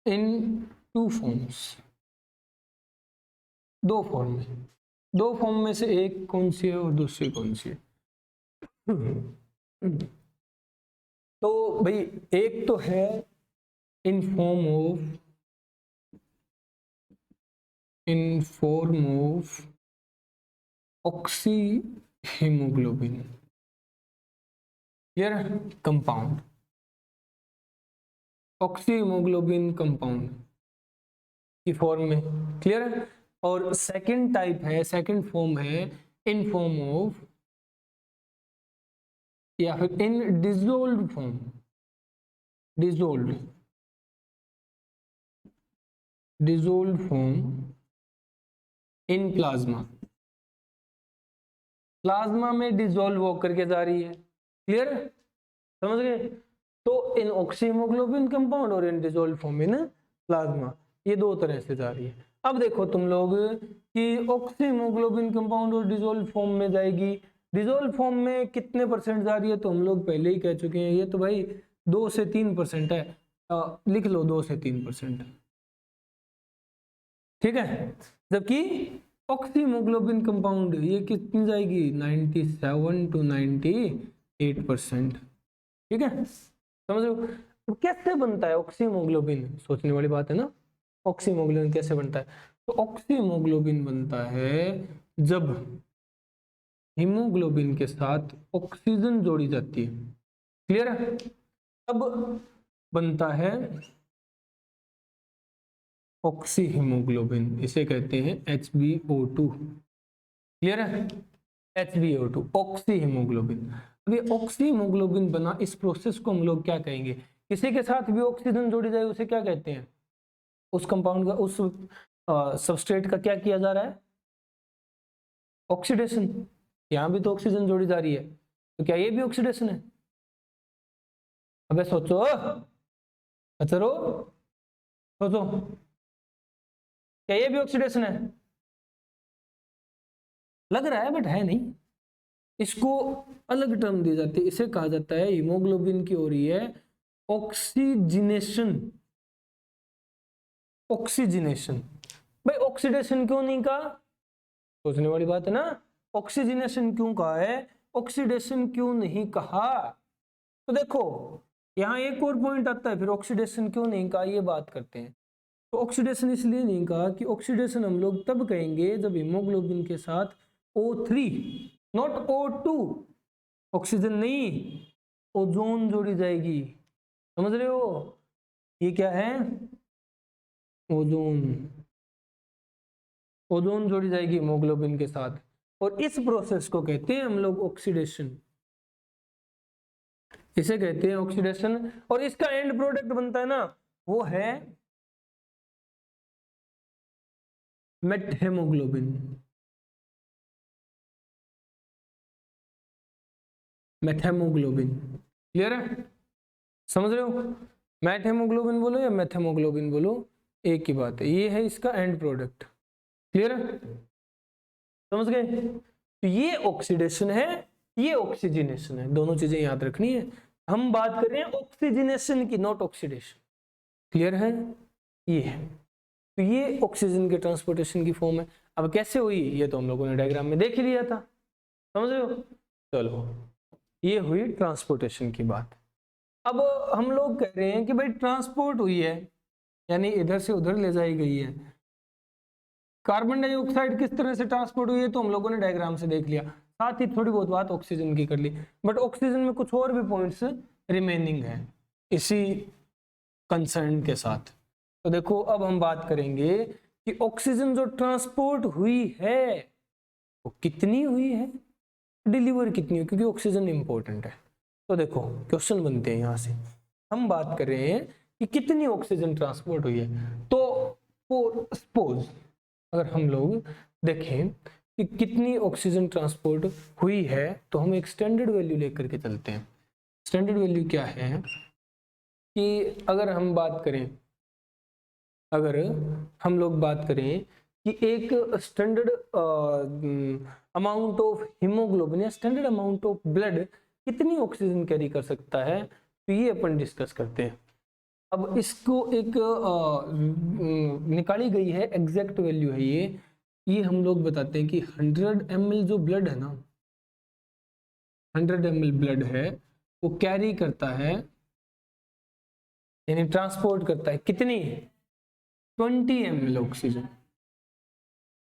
इन 2 फॉर्म्स, 2 फॉर्म में, 2 फॉर्म में से एक कौन सी है और दूसरी कौन सी है। तो भाई एक तो है in form of oxyhaemoglobin, clear, compound, oxyhaemoglobin compound की फॉर्म में, क्लियर है। और सेकंड टाइप है, सेकंड फॉर्म है इन फॉर्म ऑफ, या फिर in dissolved form, dissolved form in plasma, plasma में डिसॉल्व होकर के जा रही है, क्लियर है, समझ गए। तो इन ऑक्सी हीमोग्लोबिन कंपाउंड और इन डिसॉल्व फॉर्म इन प्लाज्मा, ये 2 तरह से जा रही है। अब देखो तुम लोग कि ऑक्सी हीमोग्लोबिन कंपाउंड और डिसॉल्व फॉर्म में जाएगी, डिसॉल्व फॉर्म में कितने % जा रही है, तो हम लोग पहले ही कह चुके हैं, ये तो भाई 2 से 3% है, लिख लो 2 से 3%, ठीक है। जबकि ऑक्सीमोग्लोबिन कंपाउंड ये कितनी जाएगी 97 to 98%। ठीक है, समझ रहे हो? तो कैसे बनता है ऑक्सीमोग्लोबिन, सोचने वाली बात है ना। ऑक्सीमोग्लोबिन कैसे बनता है? तो ऑक्सीमोग्लोबिन बनता है जब हीमोग्लोबिन के साथ ऑक्सीजन जोड़ी जाती है। क्लियर है? तब बनता है ऑक्सी हीमोग्लोबिन, इसे कहते हैं HbO2। क्लियर है? HbO2 oxy haemoglobin. अब ये ऑक्सी हीमोग्लोबिन बना, इस प्रोसेस को हम लोग क्या कहेंगे? किसी के साथ भी ऑक्सीजन जोड़ी जाए उसे क्या कहते हैं? उस कंपाउंड का, उस सबस्ट्रेट का क्या किया जा रहा है? ऑक्सीडेशन। यहां भी तो ऑक्सीजन जोड़ी जा रही है, तो क्या ये भी ऑक्सीडेशन है? अबे सोचो, कचरो, सोचो, क्या ये भी ऑक्सीडेशन है? लग रहा है बट है नहीं। इसको अलग टर्म दी जाती है, इसे कहा जाता है हीमोग्लोबिन की हो रही है ऑक्सीजिनेशन। ऑक्सीजिनेशन। भाई ऑक्सीडेशन क्यों नहीं कहा? सोचने वाली बात है ना। ऑक्सीजिनेशन क्यों कहा है, ऑक्सीडेशन क्यों नहीं कहा? तो देखो यहाँ एक और पॉइंट आता है, फिर ऑक्सीडेशन क्यों नहीं कहा ये बात करते हैं। तो ऑक्सीडेशन इसलिए नहीं कहा कि ऑक्सीडेशन हम लोग तब कहेंगे जब हीमोग्लोबिन के साथ O3 नॉट O2, ऑक्सीजन नहीं, ओजोन जोड़ी जाएगी। समझ रहे हो? ये क्या है? ओजोन। ओजोन जोड़ी जाएगी हीमोग्लोबिन के साथ, और इस प्रोसेस को कहते हैं हम लोग ऑक्सीडेशन। इसे कहते हैं ऑक्सीडेशन। और इसका एंड प्रोडक्ट बनता है ना, वो है मेथहेमोग्लोबिन। मेथहेमोग्लोबिन। क्लियर है? समझ रहे हो? मेथहेमोग्लोबिन बोलो या मेथहेमोग्लोबिन बोलो, एक ही बात है। ये है इसका एंड प्रोडक्ट। क्लियर है? समझ गए? तो ये ऑक्सीडेशन है, ये ऑक्सीजनेशन है, दोनों चीजें याद रखनी है। हम बात कर रहे हैं ऑक्सीजनेशन की, नॉट ऑक्सीडेशन। क्लियर है? ये है, तो ये ऑक्सीजन के ट्रांसपोर्टेशन की फॉर्म है। अब कैसे हुई ये तो हम लोगों ने डायग्राम में देख ही लिया था। समझ रहे हो? चलो, ये हुई ट्रांसपोर्टेशन की बात। अब हम लोग कह रहे हैं कि भाई ट्रांसपोर्ट हुई है, यानी इधर से उधर ले जाई गई है। कार्बन डाइऑक्साइड किस तरह से ट्रांसपोर्ट हुई है तो हम लोगों ने डायग्राम से देख लिया, साथ ही थोड़ी बहुत बात ऑक्सीजन की कर ली। बट ऑक्सीजन में कुछ और भी पॉइंट्स रिमेनिंग है इसी कंसर्न के साथ। तो देखो अब हम बात करेंगे कि ऑक्सीजन जो ट्रांसपोर्ट हुई है वो कितनी हुई है, डिलीवर कितनी हुई, क्योंकि ऑक्सीजन इंपॉर्टेंट है। तो देखो क्वेश्चन बनते हैं, यहां से हम बात कर रहे हैं कि कितनी ऑक्सीजन ट्रांसपोर्ट हुई है। तो फॉर सपोज अगर हम लोग देखें कि कितनी ऑक्सीजन ट्रांसपोर्ट हुई है, तो हम एक स्टैंडर्ड वैल्यू लेकर के चलते हैं। स्टैंडर्ड वैल्यू क्या है कि अगर हम बात करें, अगर हम लोग बात करें कि एक स्टैंडर्ड अमाउंट ऑफ हीमोग्लोबिन या स्टैंडर्ड अमाउंट ऑफ ब्लड कितनी ऑक्सीजन कैरी कर सकता है, तो ये अपन डिस्कस करते हैं। अब इसको एक निकाली गई है एग्जैक्ट वैल्यू है ये हम लोग बताते हैं कि 100 ml जो ब्लड है ना, 100 ml ब्लड है वो कैरी करता है, यानी ट्रांसपोर्ट करता है कितनी, 20 ml oxygen.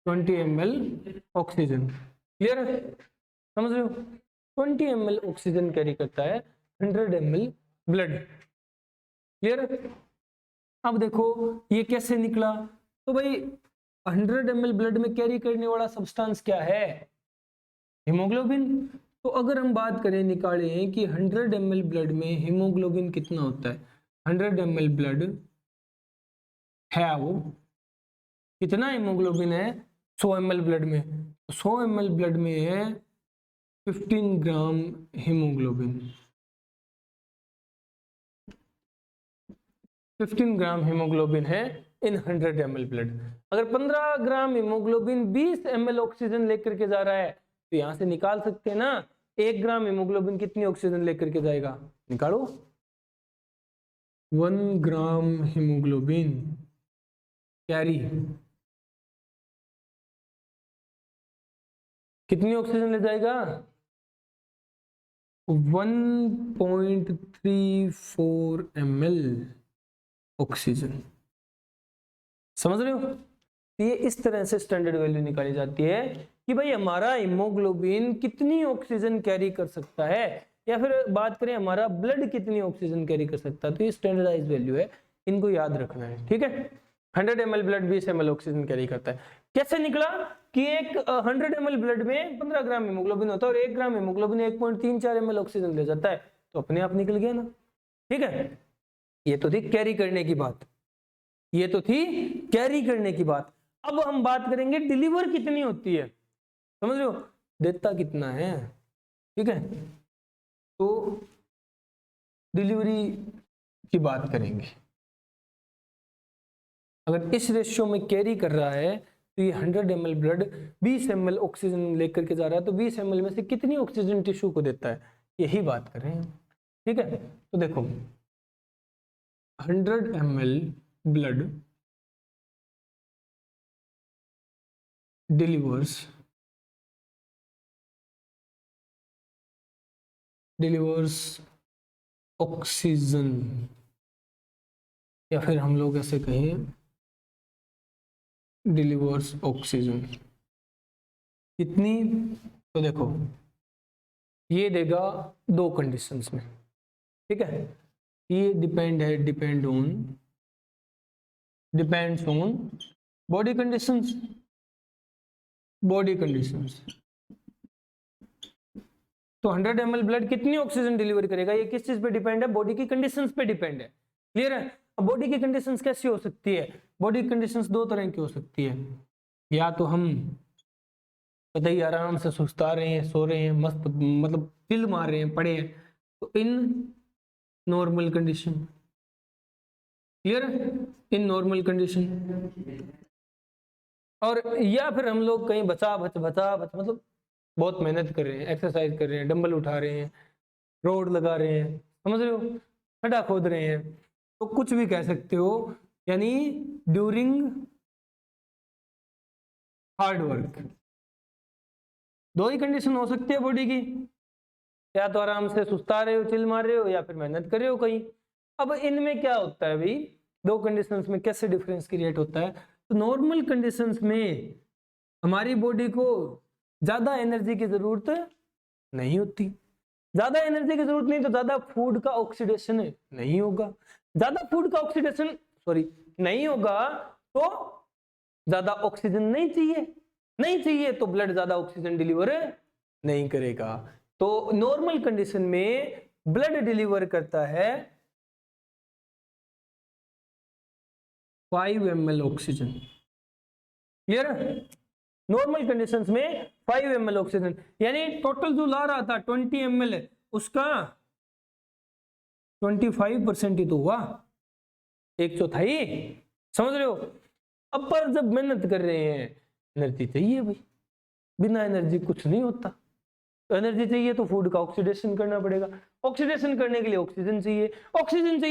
20 ml oxygen. Clear है? समझ रहे हो? 20 ml ऑक्सीजन कैरी करता है 100 ml ब्लड। क्लियर? अब देखो ये कैसे निकला, तो भाई 100 ml ब्लड में कैरी करने वाला सब्सटेंस क्या है, हीमोग्लोबिन। तो अगर हम बात करें, निकाले कि 100 ml ब्लड में हीमोग्लोबिन कितना होता है, 100 ml ब्लड है वो कितना हीमोग्लोबिन है 100 ml ब्लड में, 100 ml ब्लड में है 15 ग्राम हीमोग्लोबिन। 15 ग्राम हीमोग्लोबिन है इन 100 ml ब्लड। अगर 15 ग्राम हीमोग्लोबिन 20 ml ऑक्सीजन लेकर के जा रहा है, तो यहां से निकाल सकते हैं ना 1 ग्राम हीमोग्लोबिन कितनी ऑक्सीजन लेकर के जाएगा, निकालो। 1 ग्राम हीमोग्लोबिन कैरी कितनी ऑक्सीजन ले जाएगा? 1.34 ml ऑक्सीजन। समझ रहे हो? ये इस तरह से स्टैंडर्ड वैल्यू निकाली जाती है कि भाई हमारा हीमोग्लोबिन कितनी ऑक्सीजन कैरी कर सकता है, या फिर बात करें हमारा ब्लड कितनी ऑक्सीजन कैरी कर सकता है। तो ये स्टैंडर्डाइज वैल्यू है, इनको याद रखना है, ठीक है। 100 ml blood 20 ml oxygen carry करता है। कैसे निकला कि एक 100 ml ब्लड में 15 ग्राम हीमोग्लोबिन होता है और 1 ग्राम हीमोग्लोबिन 1.34 ml ऑक्सीजन ले जाता है, तो अपने आप निकल गया ना, ठीक है। ये तो थी कैरी करने की बात, ये तो थी कैरी करने की बात। अब हम बात करेंगे डिलीवर कितनी होती है, समझ रहे हो, देता कितना है, ठीक है। तो डिलीवरी की बात करेंगे। अगर इस रेशियो में कैरी कर रहा है तो ये 100 ml ब्लड 20 ml ऑक्सीजन लेकर के जा रहा है, तो 20 ml में से कितनी ऑक्सीजन टिश्यू को देता है, यही बात कर रहे हैं, ठीक है। तो देखो 100 ml ब्लड डिलीवर्स ऑक्सीजन, या फिर हम लोग ऐसे कहें डिलीवर्स ऑक्सीजन कितनी। तो देखो ये देगा दो कंडीशंस में, ठीक है। ये डिपेंड्स ऑन बॉडी कंडीशंस। तो 100 ml ब्लड कितनी ऑक्सीजन डिलीवर करेगा, ये किस चीज पे डिपेंड है, बॉडी की कंडीशंस पे डिपेंड है, क्लियर है। अब बॉडी की कंडीशंस कैसी हो सकती है, बॉडी कंडीशंस दो तरह की हो सकती है, या तो हम पता ही आराम से सुस्ता रहे हैं, सो रहे हैं, मस्त मतलब चिल मार रहे हैं, पड़े हैं, तो इन नॉर्मल कंडीशन, क्लियर है, इन नॉर्मल कंडीशन। और या फिर हम लोग कहीं बचा बच मतलब बहुत मेहनत कर रहे हैं, एक्सरसाइज कर रहे हैं, डंबल उठा रहे हैं, रोड लगा रहे हैं, समझ रहे हो, खड्डा खोद रहे हैं, तो कुछ भी कह सकते हो, यानी ड्यूरिंग हार्ड वर्क। दो ही कंडीशन हो सकती है बॉडी की, या तो आराम से सुस्ता रहे हो, चिल मार रहे हो, या फिर मेहनत कर रहे हो कहीं। अब इनमें क्या होता है भाई, दो कंडीशंस में कैसे डिफरेंस क्रिएट होता है। तो नॉर्मल कंडीशंस में हमारी बॉडी को ज्यादा एनर्जी की जरूरत नहीं होती, ज्यादा एनर्जी की जरूरत नहीं तो ज्यादा फूड का ऑक्सीडेशन नहीं होगा, ज्यादा फूड का ऑक्सीडेशन नहीं होगा तो ज्यादा ऑक्सीजन नहीं चाहिए तो ब्लड ज्यादा ऑक्सीजन डिलीवर नहीं करेगा। तो नॉर्मल कंडीशन में ब्लड डिलीवर करता है 5 ml ऑक्सीजन, क्लियर है। नॉर्मल कंडीशंस में 5 ml ऑक्सीजन, यानी टोटल जो ला रहा था 20 ml उसका 25% ही तो हुआ, 1/4, समझ रहे हो। अब पर जब मेहनत कर रहे हैं एनर्जी चाहिए भाई, बिना एनर्जी कुछ नहीं होता, तो एनर्जी चाहिए तो फूड का ऑक्सीडेशन करना पड़ेगा, ऑक्सीडेशन करने के लिए ऑक्सीजन चाहिए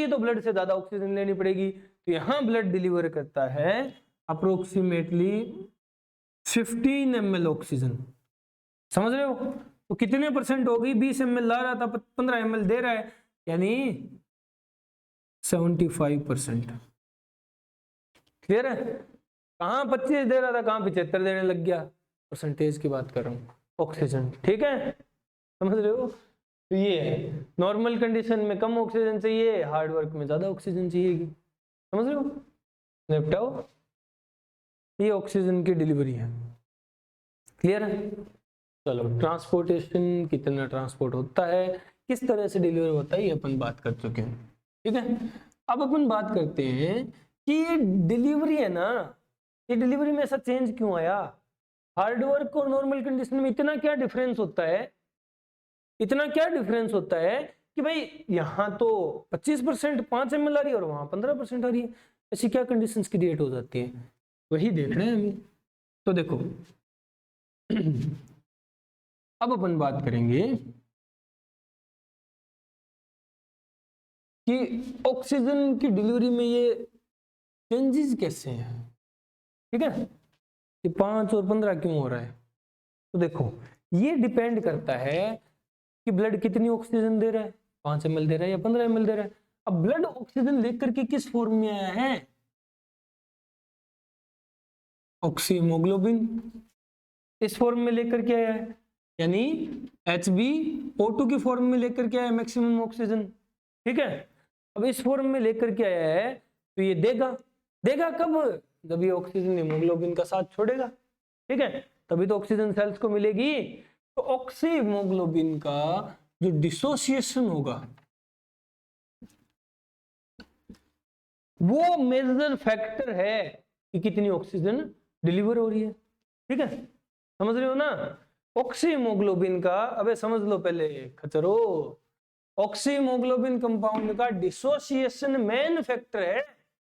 तो ब्लड से ज्यादा ऑक्सीजन लेनी पड़ेगी। तो यहां ब्लड डिलीवर करता है अप्रोक्सीमेटली 15 ml ऑक्सीजन, समझ रहे हो। तो कितने परसेंट होगी, 20 ml ला रहा था 15 ml दे रहा है, यानी 75%, क्लियर है। कहां 25 दे रहा था, कहां 75 देने लग गया, परसेंटेज की बात कर रहा हूं, ऑक्सीजन, ठीक है, समझ रहे हो। तो ये है नॉर्मल कंडीशन में कम ऑक्सीजन चाहिए, हार्ड वर्क में ज्यादा ऑक्सीजन चाहिएगी, समझ रहे हो। निपटाओ, ये ऑक्सीजन की डिलीवरी है, क्लियर है। चलो ट्रांसपोर्टेशन, कितना ट्रांसपोर्ट होता है, किस तरह से डिलीवर होता है, ये अपन बात कर चुके हैं, ठीक है। अब अपन बात करते हैं कि ये डिलीवरी है ना, ये डिलीवरी में ऐसा चेंज क्यों आया, हार्ड वर्क और नॉर्मल कंडीशन में इतना क्या डिफरेंस होता है, कि भाई यहां तो 25% 5 ml आ रही है और वहां 15% आ रही है, ऐसी क्या कंडीशंस क्रिएट हो जाती है, वही देख रहे हैं हमें। तो देखो अब अपन बात करेंगे कि ऑक्सीजन की डिलीवरी में ये चेंजेस कैसे हैं, ठीक है, कि 5 और 15 क्यों हो रहा है। तो देखो ये डिपेंड करता है कि ब्लड कितनी ऑक्सीजन दे रहा है, 5 ml दे रहा है या 15 ml दे रहा है। अब ब्लड ऑक्सीजन लेकर के किस फॉर्म में आया है, ऑक्सीहीमोग्लोबिन इस फॉर्म में लेकर के आया है, यानी HbO2 की फॉर्म में लेकर के आया है मैक्सिमम ऑक्सीजन। ठीक है, अब इस फॉर्म में लेकर के आया है तो ये देगा कब, जब ये ऑक्सीजन हीमोग्लोबिन का साथ छोड़ेगा। ठीक है, तभी तो ऑक्सीजन सेल्स को मिलेगी। तो ऑक्सीहीमोग्लोबिन का जो डिसोसिएशन होगा वो मेजर फैक्टर है कि कितनी ऑक्सीजन डिलीवर हो रही है। ठीक है, समझ रहे हो ना। ऑक्सीहीमोग्लोबिन का, अबे समझ लो पहले खचरो, ऑक्सीहीमोग्लोबिन कंपाउंड का डिसोसिएशन मेन फैक्टर है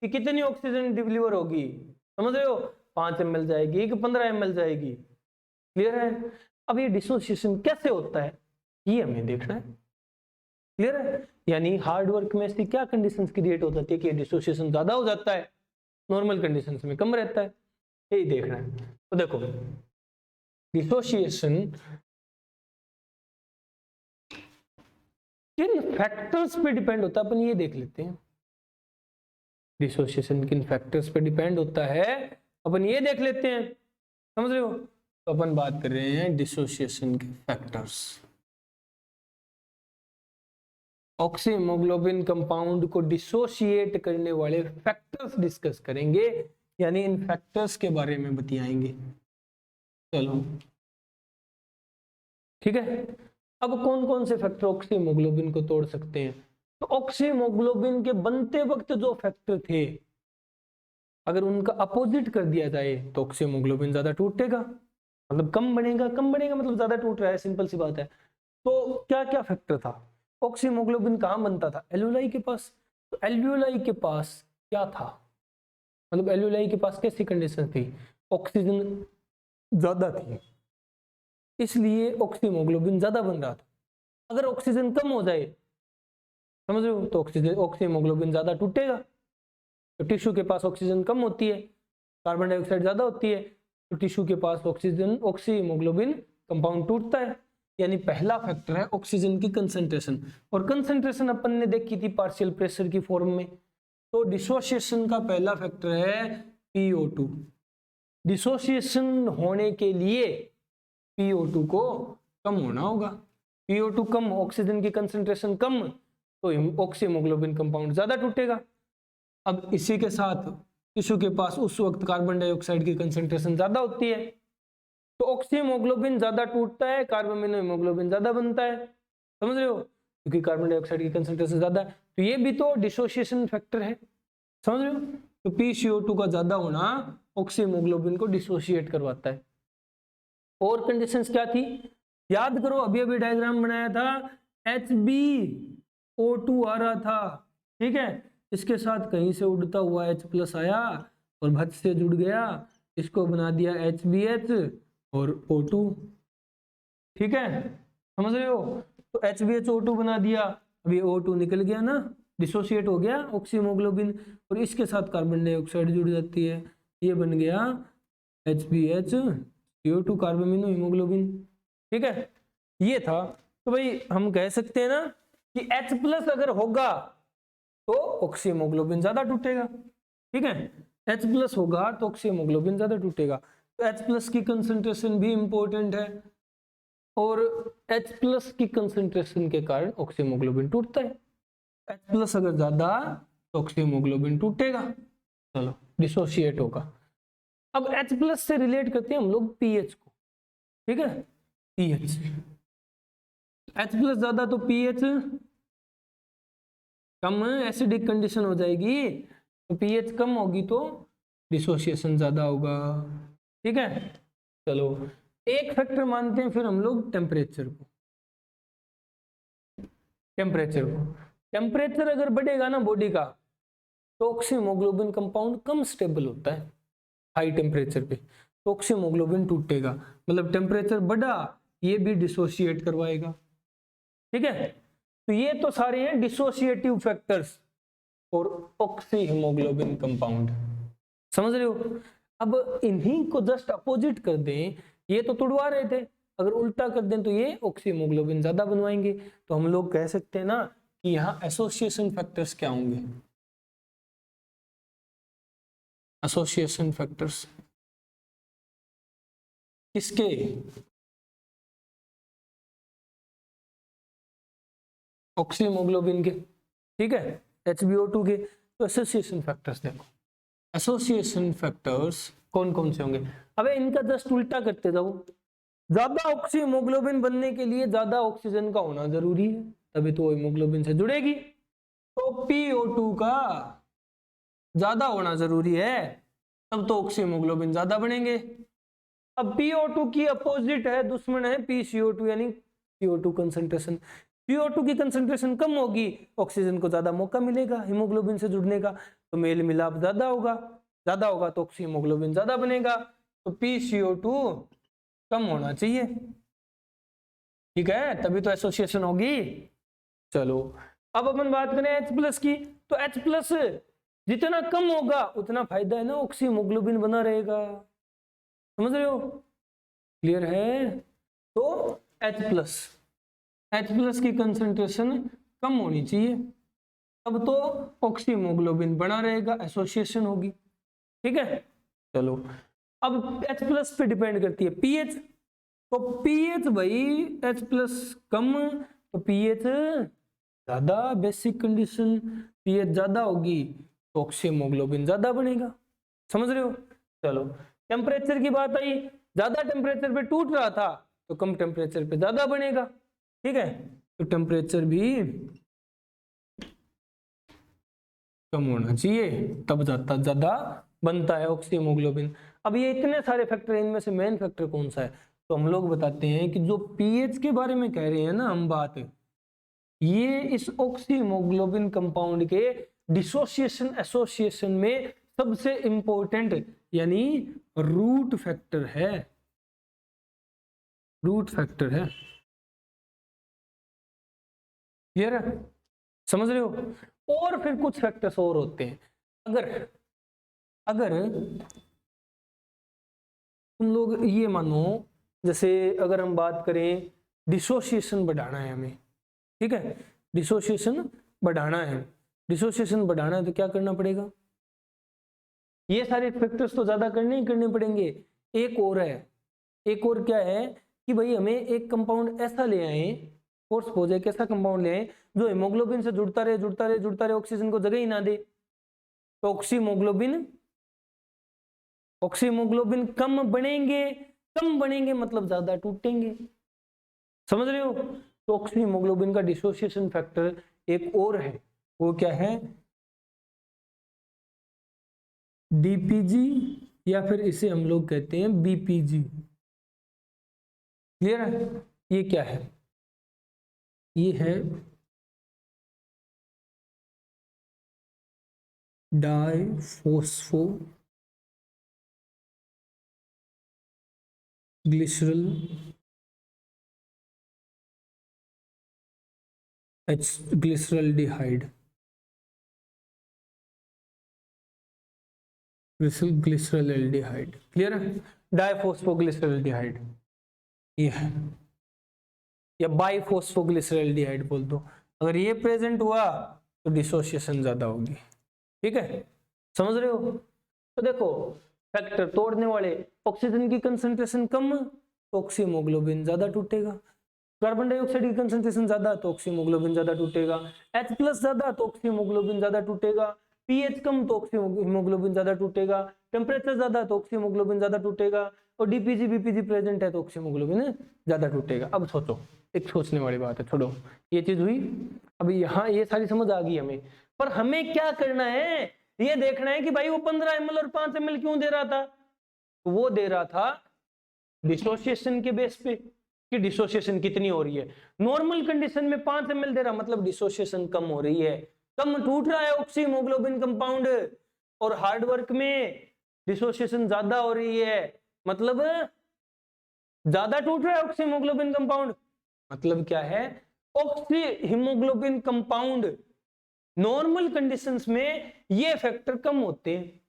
कि कितनी ऑक्सीजन डिलीवर होगी। समझ रहे हो, 5 ml जाएगी कि 15 ml जाएगी। क्लियर है। अब ये डिसोसिएशन कैसे होता है ये हमें देखना है। क्लियर है, यानी हार्ड वर्क में ऐसी क्या कंडीशंस क्रिएट हो जाती है कि डिसोसिएशन ज्यादा हो जाता है, नॉर्मल कंडीशंस में कम रहता है, यही देखना है। तो देखो डिसोसिएशन किन फैक्टर्स पे डिपेंड होता है, अपन ये देख लेते हैं। डिसोसिएशन किन फैक्टर्स पे डिपेंड होता है अपन ये देख लेते हैं। समझ रहे हो, तो अपन बात कर रहे हैं डिसोसिएशन के फैक्टर्स। ऑक्सीहीमोग्लोबिन कंपाउंड को डिसोशिएट करने वाले फैक्टर्स डिस्कस करेंगे, यानी इन फैक्टर्स के बारे में बतियाएंगे। चलो ठीक है, अब कौन कौन से फैक्टर ऑक्सीहीमोग्लोबिन को तोड़ सकते हैं। तो ऑक्सीहीमोग्लोबिन के बनते वक्त जो फैक्टर थे, अगर उनका अपोजिट कर दिया जाए तो ऑक्सीहीमोग्लोबिन ज्यादा टूटेगा, मतलब कम बनेगा मतलब ज्यादा टूट रहा है, सिंपल सी बात है। तो क्या क्या फैक्टर था, ऑक्सीहीमोग्लोबिन कहाँ बनता था, एल्यूलाई के पास। तो एल्यूलाई के पास क्या था, मतलब एल्यूलाई के पास कैसी कंडीशन थी, ऑक्सीजन ज्यादा थी, इसलिए ऑक्सीहीमोग्लोबिन ज्यादा बन रहा था। अगर ऑक्सीजन कम हो जाए, समझ रहे हो, तो ऑक्सीहीमोग्लोबिन ज्यादा टूटेगा। तो टिश्यू के पास ऑक्सीजन कम होती है, कार्बन डाइऑक्साइड ज्यादा होती है, तो टिश्यू के पास ऑक्सीहीमोग्लोबिन कंपाउंड टूटता है। यानी पहला फैक्टर है ऑक्सीजन की कंसंट्रेशन, और कंसंट्रेशन अपन ने देखी थी पार्शियल प्रेशर की फॉर्म में। तो डिसोसिएशन का पहला फैक्टर है PO2। डिसोसिएशन होने के लिए PO2 को कम होना होगा, PO2 कम, ऑक्सीजन की कंसंट्रेशन कम, तो ऑक्सीहीमोग्लोबिन कंपाउंड ज्यादा टूटेगा। अब इसी के साथ टिश्यू के पास उस वक्त कार्बन डाइऑक्साइड की कंसंट्रेशन ज्यादा होती है, तो ऑक्सीहीमोग्लोबिन ज्यादा टूटता है, कार्बामिनो हीमोग्लोबिन ज्यादा बनता है। समझ रहे हो, क्योंकि कार्बन डाइऑक्साइड की कंसंट्रेशन ज्यादा है, तो ये भी तो डिसोसिएशन फैक्टर है। समझ रहे हो, तो PCO2 का ज्यादा होना ऑक्सीहीमोग्लोबिन को डिसोसिएट करवाता है। और कंडीशंस क्या थी, याद करो, अभी अभी डायग्राम बनाया था, HbO2 आ रहा था। ठीक है, इसके साथ कहीं से उड़ता हुआ H+ आया और भच से जुड़ गया, इसको बना दिया HBH और O2। ठीक है, समझ रहे हो, तो HbHO2 बना दिया, अभी O2 निकल गया ना, डिसोसिएट हो गया ऑक्सीहीमोग्लोबिन, और इसके साथ कार्बन डाइऑक्साइड जुड़ जाती है, ये बन गया HbHCO2 कार्बामिनो हीमोग्लोबिन। ठीक है, ये था। तो भाई हम कह सकते हैं ना कि H+ अगर होगा तो ऑक्सीहीमोग्लोबिन ज्यादा टूटेगा। ठीक है, H+ होगा तो ऑक्सीहीमोग्लोबिन ज्यादा टूटेगा। तो H+ की कंसंट्रेशन भी इंपॉर्टेंट है, और H+ की कंसंट्रेशन के कारण ऑक्सीहीमोग्लोबिन टूटता है। H+ अगर ज्यादा तो ऑक्सीहीमोग्लोबिन टूटेगा, चलो डिसोसिएट होगा। अब H+ से रिलेट करते हैं हम लोग pH को। ठीक है, pH, H+ ज्यादा तो pH कम, एसिडिक कंडीशन हो जाएगी, तो pH कम होगी तो डिसोसिएशन ज्यादा होगा। ठीक है, चलो एक फैक्टर मानते हैं फिर हम लोग टेम्परेचर को। टेम्परेचर अगर बढ़ेगा ना बॉडी का, तो ऑक्सीहीमोग्लोबिन कंपाउंड कम स्टेबल होता है। हाई टेम्परेचर पे तो ऑक्सीहीमोग्लोबिन टूटेगा, मतलब टेम्परेचर बढ़ा ये भी डिसोसिएट करवाएगा। ठीक है, तो ये तो सारे हैं डिसोसिएटिव फैक्टर्स और ऑक्सीहीमोग्लोबिन कंपाउंड। समझ रहे हो, अब इन्हीं को जस्ट अपोजिट कर दें ये तो तुड़वा रहे थे, अगर उल्टा कर दें तो ये ऑक्सी हीमोग्लोबिन ज्यादा बनवाएंगे। तो हम लोग कह सकते हैं ना कि यहाँ एसोसिएशन फैक्टर्स क्या होंगे, एसोसिएशन फैक्टर्स किसके, ऑक्सी हीमोग्लोबिन के, ठीक है, HbO2 के। तो एसोसिएशन फैक्टर्स देखो, एसोसिएशन फैक्टर्स कौन कौन से होंगे। अबे इनका जस्ट उल्टा करते जाओ, ज्यादा ऑक्सी हीमोग्लोबिन बनने के लिए ज्यादा ऑक्सीजन का होना जरूरी है, तभी तो हीमोग्लोबिन से जुड़ेगी। तो PO2 का ज्यादा होना जरूरी है, तब तो ऑक्सी हीमोग्लोबिन ज्यादा बनेंगे। अब PO2 की अपोजिट है, दुश्मन है PCO2 यानी CO2 कंसंट्रेशन। CO2 की कंसंट्रेशन कम होगी, ऑक्सीजन को ज्यादा मौका मिलेगा हीमोग्लोबिन से जुड़ने का, तो मेल मिलाप ज्यादा होगा तो ऑक्सी हीमोग्लोबिन ज्यादा बनेगा। तो PCO2 कम होना चाहिए, ठीक है, तभी तो एसोसिएशन होगी। चलो अब अपन बात करें H+ की, तो H+ जितना कम होगा उतना फायदा है ना, ऑक्सी हीमोग्लोबिन बना रहेगा, समझ रहे हो, क्लियर है। तो H+ की कंसंट्रेशन कम होनी चाहिए, तब तो ऑक्सी हीमोग्लोबिन बना रहेगा, एसोसिएशन होगी, ठीक है। चलो अब H+ पे डिपेंड करती है pH, तो pH भाई H+ कम तो pH ज्यादा, बेसिक कंडीशन pH ज्यादा होगी तो ऑक्सी हीमोग्लोबिन ज्यादा बनेगा, समझ रहे हो। चलो टेम्परेचर की बात आई, ज्यादा टेम्परेचर पे टूट रहा था तो कम टेम्परेचर पे ज्यादा बनेगा, ठीक है, तो टेम्परेचर भी कम होना चाहिए तब ज्यादा बनता है ऑक्सी हीमोग्लोबिन। अब ये इतने सारे फैक्टर, इनमें से मेन फैक्टर कौन सा है, तो हम लोग बताते हैं कि जो पीएच के बारे में कह रहे हैं ना हम बात, ये इस ऑक्सी हीमोग्लोबिन कंपाउंड के डिसोसिएशन एसोसिएशन में सबसे इंपॉर्टेंट यानी रूट फैक्टर है, रूट फैक्टर है, क्लियर है, समझ रहे हो। और फिर कुछ फैक्टर्स और होते हैं, अगर तुम लोग ये मानो, जैसे अगर हम बात करें डिसोसिएशन बढ़ाना है हमें, ठीक है, डिसोसिएशन बढ़ाना है तो क्या करना पड़ेगा, ये सारे फैक्टर्स तो ज्यादा करने ही करने पड़ेंगे। एक और क्या है कि भाई हमें एक कंपाउंड ऐसा ले आए, फोर्स हो जाए, कैसा कंपाउंड ले आए जो हीमोग्लोबिन से जुड़ता रहे, ऑक्सीजन को जगह ही ना दे, तो ऑक्सी हीमोग्लोबिन कम बनेंगे मतलब ज्यादा टूटेंगे, समझ रहे हो। तो ऑक्सी हीमोग्लोबिन का डिसोसिएशन फैक्टर एक और है, वो क्या है, डीपीजी या फिर इसे हम लोग कहते हैं बीपीजी, क्लियर है। ये क्या है, ये है डाइफॉस्फो ग्लिसरल ग्लिसरल्डिहाइड, ग्लिसरल्डिहाइड, क्लियर है, डाइफॉस्फोग्लिसरल्डिहाइड ये है, या बाइफॉस्फोग्लिसरल्डिहाइड बोल दो। अगर ये प्रेजेंट हुआ तो डिसोसिएशन ज्यादा होगी, ठीक है, समझ रहे हो। तो देखो फैक्टर तोड़ने वाले, ऑक्सीजन की कंसंट्रेशन कम तो ऑक्सी हीमोग्लोबिन ज्यादा टूटेगा, कार्बन डाइऑक्साइड की कंसंट्रेशन ज्यादा तो ऑक्सी हीमोग्लोबिन ज्यादा टूटेगा, H+ ज्यादा तो ऑक्सी हीमोग्लोबिन ज्यादा टूटेगा, पीएच कम तो ऑक्सी हीमोग्लोबिन ज्यादा टूटेगा, टेम्परेचर ज्यादा तो ऑक्सी हीमोग्लोबिन ज्यादा टूटेगा, और डीपीजी बीपीजी प्रेजेंट है तो ऑक्सी हीमोग्लोबिन ज्यादा टूटेगा। अब सोचो, एक सोचने वाली बात है, छोड़ो ये चीज हुई, अभी यहाँ ये सारी समझ आ गई हमें, पर हमें क्या करना है, ये देखना है कि भाई वो 15 ml और 5 ml क्यों दे रहा था, वो दे रहा था डिसोसिएशन के बेस पे कि डिसोसिएशन कितनी हो रही है। नॉर्मल कंडीशन में 5 ml दे रहा मतलब डिसोसिएशन कम हो रही है, कम टूट रहा है ऑक्सी हीमोग्लोबिन कंपाउंड, और हार्ड वर्क में डिसोसिएशन ज्यादा हो रही है मतलब ज्यादा टूट रहा है ऑक्सी हीमोग्लोबिन कंपाउंड, मतलब क्या है, oxy haemoglobin compound normal conditions में ये फैक्टर कम होते हैं,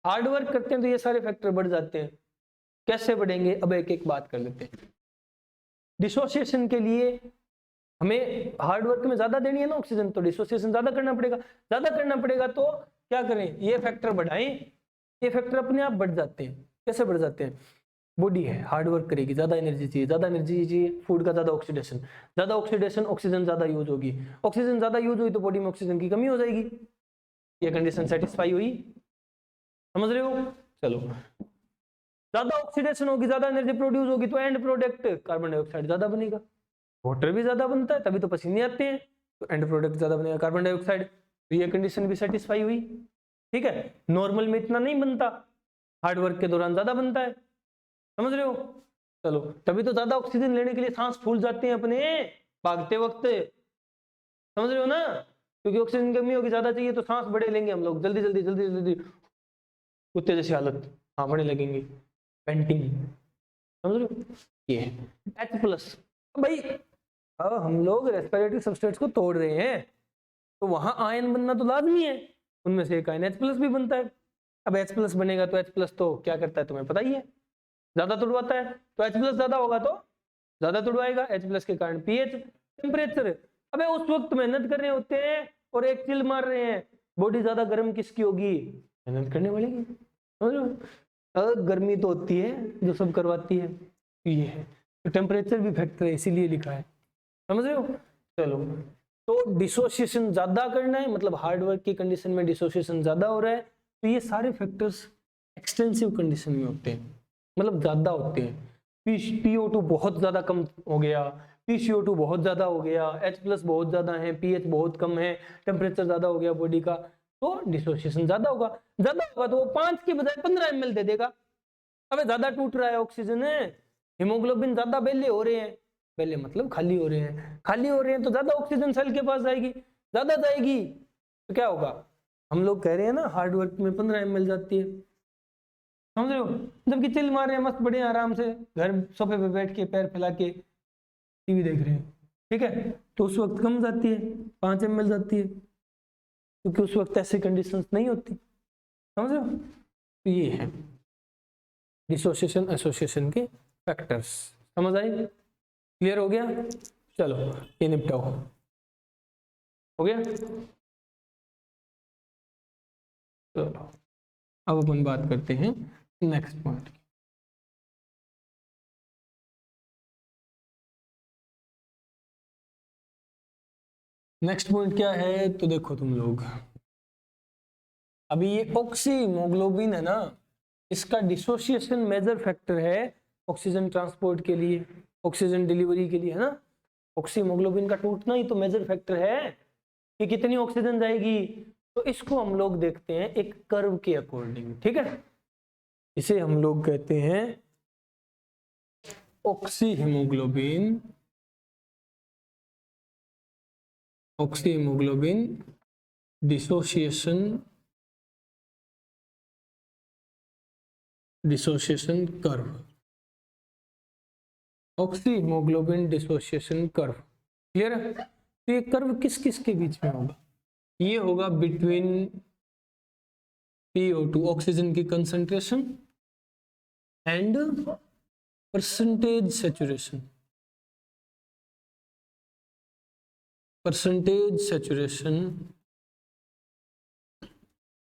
हार्ड वर्क करते हैं तो ये सारे फैक्टर बढ़ जाते हैं, कैसे बढ़ेंगे, अब एक एक बात कर लेते हैं। डिसोसिएशन के लिए हमें हार्ड वर्क में ज्यादा देनी है ना ऑक्सीजन, तो डिसोसिएशन ज्यादा करना पड़ेगा। तो क्या करें, ये फैक्टर बढ़ाएं, ये फैक्टर अपने आप बढ़ जाते हैं। कैसे बढ़ जाते हैं, बॉडी है हार्ड वर्क करेगी, ज्यादा एनर्जी चाहिए, फूड का ज्यादा ऑक्सीडेशन, ऑक्सीजन ज्यादा यूज होगी, ऑक्सीजन ज्यादा यूज हुई तो बॉडी में ऑक्सीजन की कमी हो जाएगी। ये कंडीशन सेटिस्फाई हुई, समझ रहे हो। चलो, ज्यादा ऑक्सीडेशन होगी, ज्यादा एनर्जी प्रोड्यूस होगी तो एंड प्रोडक्ट कार्बन डाइऑक्साइड ज्यादा बनेगा, वाटर भी ज्यादा बनता है तभी तो पसीने आते हैं, तो एंड प्रोडक्ट ज्यादा बनेगा कार्बन डाइऑक्साइड। तो ये कंडीशन भी सेटिस्फाई हुई, ठीक है। नॉर्मल में इतना नहीं बनता, हार्ड वर्क के दौरान ज्यादा बनता है, समझ रहे हो। चलो, तभी तो ज्यादा ऑक्सीजन लेने के लिए सांस फूल जाते हैं अपने भागते वक्त, समझ रहे हो ना, क्योंकि ऑक्सीजन की कमी होगी, ज्यादा चाहिए तो सांस बड़े लेंगे हम लोग, जल्दी जल्दी जल्दी जल्दी कुत्ते जैसी हालत, हाँ बड़े लगेंगे, पेंटिंग, समझ रहे हो। ये H+ भाई, अब हम लोग रेस्पिरेटरी सबस्ट्रेट्स को तोड़ रहे हैं तो वहां आयन बनना तो लाजमी है, उनमें से एक आयन H+ भी बनता है। अब H+ बनेगा तो H+ तो क्या करता है तुम्हें पता ही है, ज्यादा तुड़वाता है, तो H+ ज्यादा होगा तो ज्यादा तुड़वाएगा, H+ के कारण pH, टेम्परेचर। अबे उस वक्त मेहनत कर रहे होते हैं और एक चिल मार रहे हैं, बॉडी ज्यादा गर्म किसकी होगी, मेहनत करने वाले की, समझ लो। गर्मी तो होती है जो सब करवाती है, ये है, तो टेम्परेचर भी फैक्टर है इसीलिए लिखा है, समझ रहे हो। चलो, तो डिसोसिएशन ज्यादा करना है, मतलब हार्ड वर्क की कंडीशन में डिसोसिएशन ज्यादा हो रहा है, तो ये सारे फैक्टर्स एक्सटेंसिव कंडीशन में होते हैं, मतलब ज्यादा होते हैं। PO2 बहुत ज्यादा कम हो गया, PCO2 बहुत ज्यादा हो गया, H+ बहुत ज्यादा है, pH बहुत कम है, टेम्परेचर ज्यादा हो गया बॉडी का, तो डिसोसिएशन ज्यादा होगा तो वो 5 के बजाय 15 ml दे देगा। अबे ज्यादा टूट रहा है ऑक्सीजन है, हीमोग्लोबिन ज्यादा बेले हो रहे हैं, बेले मतलब खाली हो रहे हैं तो ज्यादा ऑक्सीजन सेल के पास जाएगी, ज्यादा जाएगी तो क्या होगा, हम लोग कह रहे हैं ना हार्ड वर्क में 15 ml जाती है, समझ रहे हो। जबकि चिल मार रहे हैं मस्त बढ़िया आराम से घर सोफे पे बैठ के पैर फैला के टीवी देख रहे हैं, ठीक है, तो उस वक्त कम जाती है, 5 ml जाती है, क्योंकि उस वक्त ऐसी कंडीशंस नहीं होती, समझ रहे हो। तो ये है डिसोसिएशन एसोसिएशन के फैक्टर्स, समझ आई, क्लियर हो गया। चलो ये निपटाओ, हो गया। चलो अब अपन बात करते हैं नेक्स्ट पॉइंट की। नेक्स्ट पॉइंट क्या है, तो देखो तुम लोग, अभी ये ऑक्सीमोग्लोबिन है ना, इसका डिसोसिएशन मेजर फैक्टर है ऑक्सीजन ट्रांसपोर्ट के लिए, ऑक्सीजन डिलीवरी के लिए, है ना। ऑक्सीमोग्लोबिन का टूटना ही तो मेजर फैक्टर है कि कितनी ऑक्सीजन जाएगी, तो इसको हम लोग देखते हैं एक कर्व के अकॉर्डिंग, ठीक है। इसे हम लोग कहते हैं oxyhaemoglobin, oxyhaemoglobin dissociation curve, oxyhaemoglobin dissociation curve, clear है। तो ये कर्व किस किस के बीच में होगा, ये होगा बिटवीन PO2 ऑक्सीजन की concentration and percentage saturation,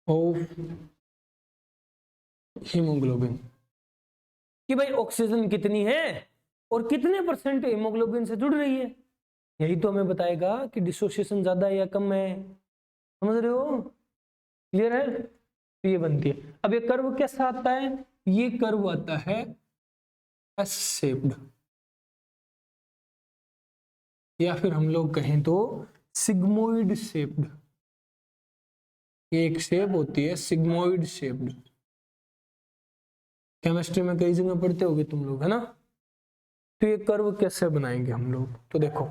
of haemoglobin, कि भाई ऑक्सीजन कितनी है और कितने परसेंट हीमोग्लोबिन से जुड़ रही है, यही तो हमें बताएगा कि डिसोसिएशन ज्यादा है या कम है, समझ रहे हो, क्लियर है। तो ये बनती है। अब ये कर्व कैसा आता है, ये कर्व आता है एस शेप्ड, या फिर हम लोग कहें तो सिग्मोइड शेप्ड, एक शेप होती है सिग्मोइड शेप्ड, केमिस्ट्री में कई जगह पढ़ते होगे तुम लोग, है ना। तो ये कर्व कैसे बनाएंगे हम लोग, तो देखो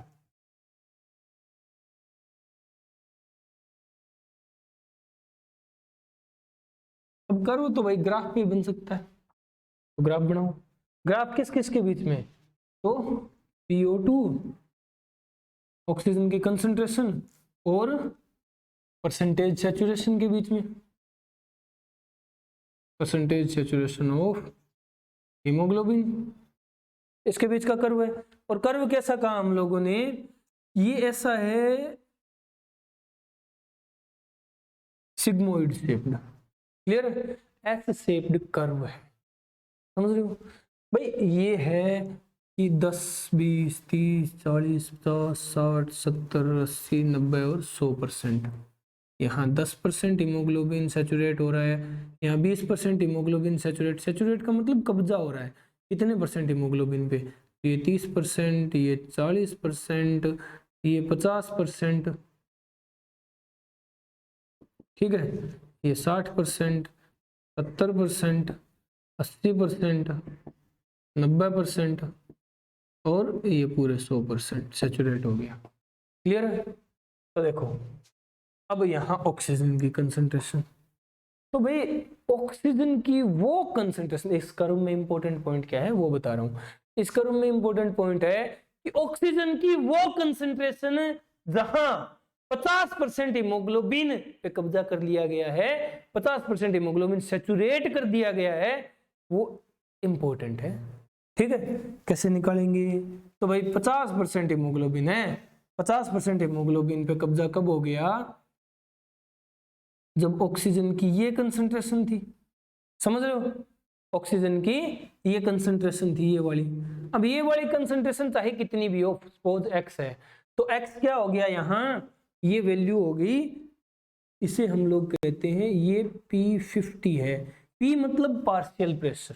अब कर्व तो भाई ग्राफ भी बन सकता है, तो ग्राफ बनाओ। ग्राफ किस किस के बीच में, तो PO2 ऑक्सीजन की कंसंट्रेशन और परसेंटेज सैचुरेशन के बीच में, परसेंटेज सैचुरेशन ऑफ हीमोग्लोबिन, इसके बीच का कर्व है। और कर्व कैसा कहा हम लोगों ने, ये ऐसा है सिग्मोइड शेप्ड, क्लियर है, एस शेप्ड कर्व है, समझ रहे हो भाई। ये है कि 10, 20, 30, 40, 50, 60, 70, 80, 90 और 100%। यहाँ 10% हीमोग्लोबिन सैचुरेट हो रहा है, यहाँ 20% हीमोग्लोबिन सैचुरेट का मतलब कब्जा हो रहा है कितने परसेंट हीमोग्लोबिन पे, ये 30%, ये 40%, ये 50%, ठीक है, ये 60%, 70%, 80%, 90% और ये पूरे 100% सैचुरेट हो गया, क्लियर है। तो देखो अब यहाँ ऑक्सीजन की कंसंट्रेशन, तो भाई ऑक्सीजन की वो कंसंट्रेशन, इस कर्व में इंपॉर्टेंट पॉइंट क्या है वो बता रहा हूं। इस कर्व में इंपॉर्टेंट पॉइंट है कि ऑक्सीजन की वो कंसंट्रेशन जहां 50% हीमोग्लोबिन पे कब्जा कर लिया गया है, 50% हीमोग्लोबिन सैचुरेट कर दिया गया है, वो इंपॉर्टेंट है, ठीक है। कैसे निकालेंगे, तो भाई 50% हीमोग्लोबिन है, 50% हीमोग्लोबिन पे कब्जा कब हो गया, जब ऑक्सीजन की ये कंसंट्रेशन थी, समझ रहे हो, ऑक्सीजन की ये कंसंट्रेशन थी, ये वाली। अब ये वाली कंसंट्रेशन चाहे कितनी भी हो, सपोज x है, तो x क्या हो गया, यहाँ ये वैल्यू हो गई, इसे हम लोग कहते हैं ये P50 है। P मतलब पार्शियल प्रेशर,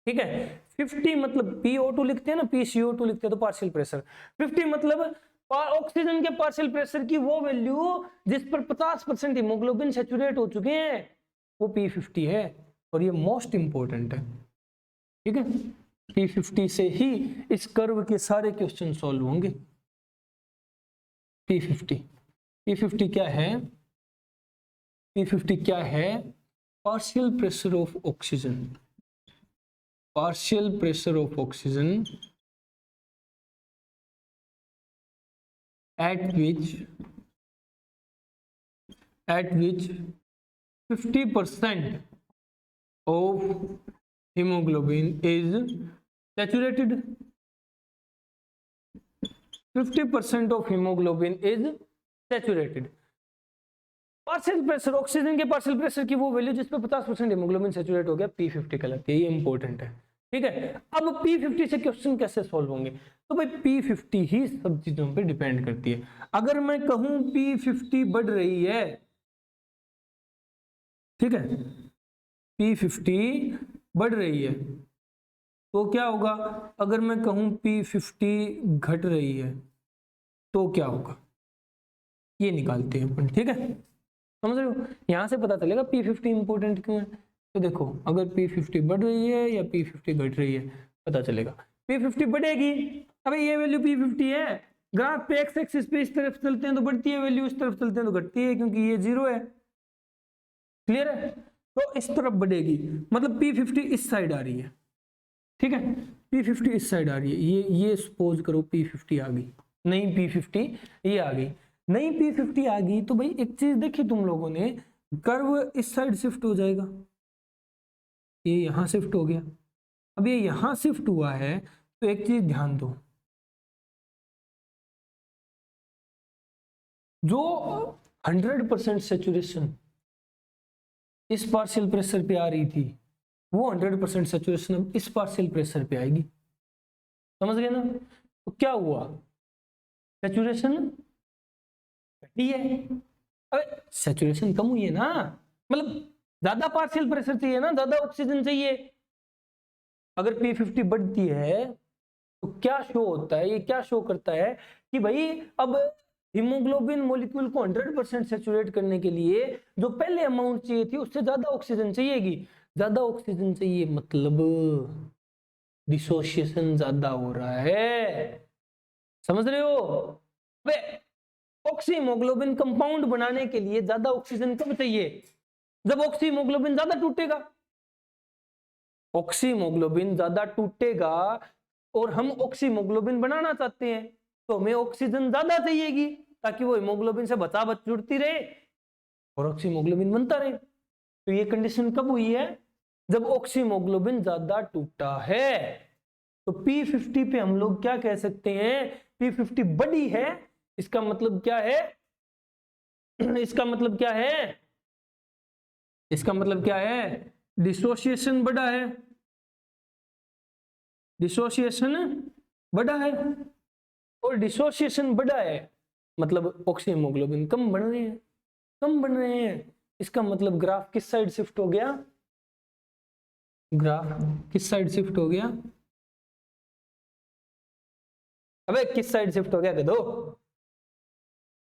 ठीक है, 50 मतलब PO2 लिखते हैं ना, PCO2 लिखते हैं तो पार्शियल प्रेशर, 50 मतलब ऑक्सीजन के पार्शियल प्रेशर की वो वैल्यू जिस पर 50% हीमोग्लोबिन सैचुरेट हो चुके हैं, वो P50 है। और ये मोस्ट इंपॉर्टेंट है, ठीक है, P50 से ही इस कर्व के सारे क्वेश्चन सॉल्व होंगे। P50 क्या है, P50 क्या है, partial pressure of oxygen, partial pressure of oxygen at which 50% of hemoglobin is saturated, 50% of hemoglobin is saturated। Partial pressure, oxygen के पार्शियल प्रेशर की वो वैल्यू जिस पे 50% हीमोग्लोबिन सैचुरेट हो गया, P50 कहलाती है, ये इंपॉर्टेंट है, ठीक है। अब P50 से क्वेश्चन कैसे सॉल्व होंगे, तो भाई P50 ही सब चीजों पे डिपेंड करती है। अगर मैं कहूं P50 बढ़ रही है, ठीक है, P50 बढ़ रही है, तो क्या होगा, अगर मैं कहूं P50 घट रही है तो क्या होगा, ये निकालते हैं अपन, ठीक है, समझ रहे हो, यहां से पता चलेगा P50 इंपॉर्टेंट क्यों है। तो देखो अगर P50 बढ़ रही है या P50 घट रही है, पता चलेगा। P50 बढ़ेगी, अबे ये वैल्यू P50 है, ग्राफ पे एक्स एक्सिस पे इस तरफ चलते हैं तो बढ़ती है वैल्यू, इस तरफ चलते हैं तो घटती है, क्योंकि ये 0 है, क्लियर है। तो इस तरफ बढ़ेगी, मतलब P50 इस साइड आ रही है, ठीक है, P50 इस साइड आ रही है, ये सपोज करो P50 आ गई, नहीं P50 ये आ गई, नहीं P50 आ गई, तो भाई एक चीज देखी तुम लोगों ने, कर्व इस साइड शिफ्ट हो जाएगा, ये यहां शिफ्ट हो गया। अब ये यहां शिफ्ट हुआ है तो एक चीज ध्यान दो, जो 100% सैचुरेशन इस पार्शियल प्रेशर पे आ रही थी, वो 100% सैचुरेशन अब इस पार्शियल प्रेशर पे आएगी, समझ गए ना। तो क्या हुआ, सैचुरेशन घटी है, अरे सैचुरेशन कम हुई है ना, मतलब ज्यादा पार्शियल प्रेशर चाहिए ना, ज्यादा ऑक्सीजन चाहिए। अगर P50 बढ़ती है तो क्या शो होता है, ये क्या शो करता है कि भाई अब हीमोग्लोबिन मॉलिक्यूल को 100% सैचुरेट करने के लिए जो पहले अमाउंट चाहिए थी उससे ज्यादा ऑक्सीजन चाहिएगी, ज्यादा ऑक्सीजन चाहिए मतलब डिसोसिएशन ज्यादा हो रहा है, समझ रहे हो। ऑक्सीहीमोग्लोबिन कंपाउंड बनाने के लिए ज्यादा ऑक्सीजन कब चाहिए, जब ऑक्सीहीमोग्लोबिन ज्यादा टूटेगा, ऑक्सीहीमोग्लोबिन ज्यादा टूटेगा और हम ऑक्सीहीमोग्लोबिन बनाना चाहते हैं तो हमें ऑक्सीजन ज्यादा चाहिएगी ताकि वो हीमोग्लोबिन से बचाव जुड़ती रहे और ऑक्सीहीमोग्लोबिन बनता रहे। तो ये कंडीशन कब हुई है, जब ऑक्सीमोग्लोबिन ज्यादा टूटा है। तो P50 पे हम लोग क्या कह सकते हैं, P50 बड़ी है, इसका मतलब क्या है, इसका मतलब क्या है, इसका मतलब क्या है, डिसोसिएशन बड़ा है, डिसोसिएशन बड़ा है, और डिसोसिएशन बड़ा है मतलब ऑक्सीमोग्लोबिन कम बन रहे हैं, कम बन रहे हैं। इसका मतलब ग्राफ किस साइड शिफ्ट हो गया, ग्राफ किस साइड शिफ्ट हो गया, अबे किस साइड शिफ्ट हो गया कह दो,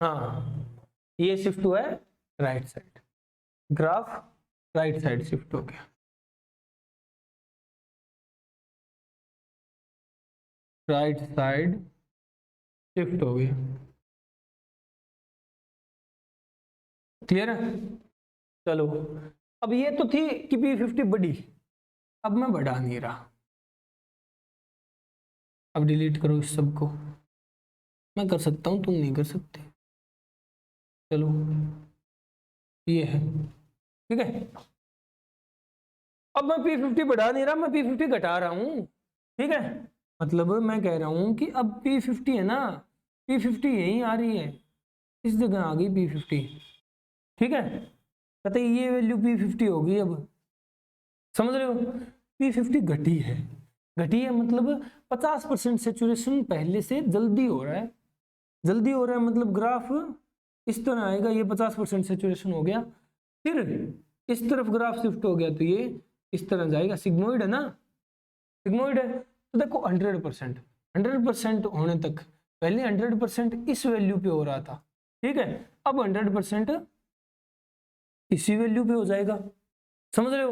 हाँ ये शिफ्ट हुआ है right side, graph right side shift हो गया, राइट साइड शिफ्ट हो गया। क्लियर है? चलो अब ये तो थी कि P50 बड़ी, अब मैं बढ़ा नहीं रहा, अब डिलीट करो इस सब को, मैं कर सकता हूं तुम नहीं कर सकते। चलो ये है, ठीक है। अब मैं P50 बढ़ा नहीं रहा, मैं P50 घटा रहा हूं, ठीक है। मतलब मैं कह रहा हूं कि अब P50 है ना, P50 यहीं आ रही है, इस जगह आ गई P50, ठीक है। कहते ये वैल्यू P50 होगी, अब समझ रहे हो, P50 घटी है, घटी है मतलब 50% सेचुरेशन पहले से जल्दी हो रहा है, जल्दी हो रहा है मतलब ग्राफ इस तरह आएगा, ये 50% सेचुरेशन हो गया, फिर इस तरफ ग्राफ शिफ्ट हो गया तो ये इस तरह जाएगा, सिग्मोइड है ना, सिग्मोइड है। तो देखो 100% होने तक पहले 100% इस वैल्यू पे हो रहा था, ठीक है, अब 100% इसी वैल्यू पे हो जाएगा, समझ रहे हो,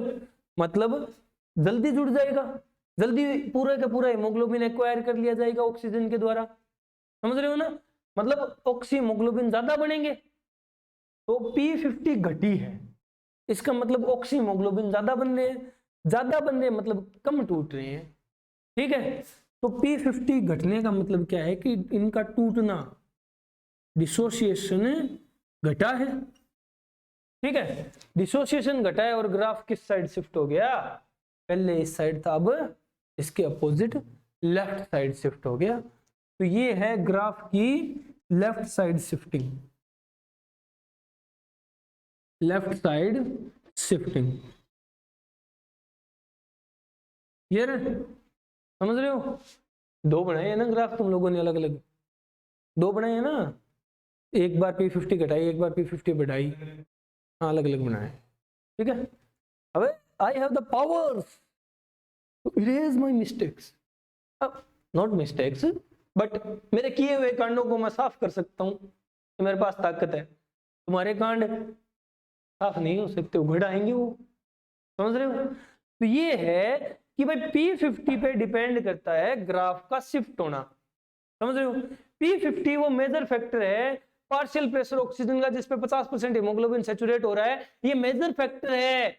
मतलब जल्दी जुड़ जाएगा, जल्दी पूरा का पूरा हीमोग्लोबिन एक्वायर कर लिया जाएगा ऑक्सीजन के द्वारा, समझ रहे हो ना, मतलब ऑक्सीमोग्लोबिन ज्यादा बनेंगे। तो P50 घटी है, इसका मतलब ऑक्सीमोग्लोबिन ज्यादा बन रहे हैं, ज्यादा बन रहे हैं मतलब कम टूट रहे हैं, ठीक है। तो P50 घटने का मतलब क्या है कि इनका टूटना, डिसोसिएशन घटा है, ठीक है, डिसोसिएशन घटा है और ग्राफ किस साइड शिफ्ट हो गया, पहले इस साइड था अब इसके अपोजिट लेफ्ट साइड शिफ्ट हो गया। तो ये है ग्राफ की left side shifting, left side shifting, ये समझ रहे हो, दो बनाए हैं ना ग्राफ तुम लोगों ने अलग अलग, दो बनाए हैं ना, एक बार P50 घटाई एक बार P50 बढ़ाई, हाँ अलग अलग बनाए, ठीक है। अब I have the powers to erase my mistakes, not mistakes but मेरे किए हुए कांडों को मैं साफ कर सकता हूं, तो मेरे पास ताकत है, तुम्हारे कांड साफ नहीं हो सकते, उघड़ आएंगे वो, समझ रहे हो। तो ये है कि भाई P50 पे डिपेंड करता है ग्राफ का शिफ्ट होना, समझ रहे हो। P50 वो मेजर फैक्टर है पार्शियल प्रेशर ऑक्सीजन का जिसपे 50% हीमोग्लोबिन सैचुरेट हो रहा है, ये मेजर फैक्टर है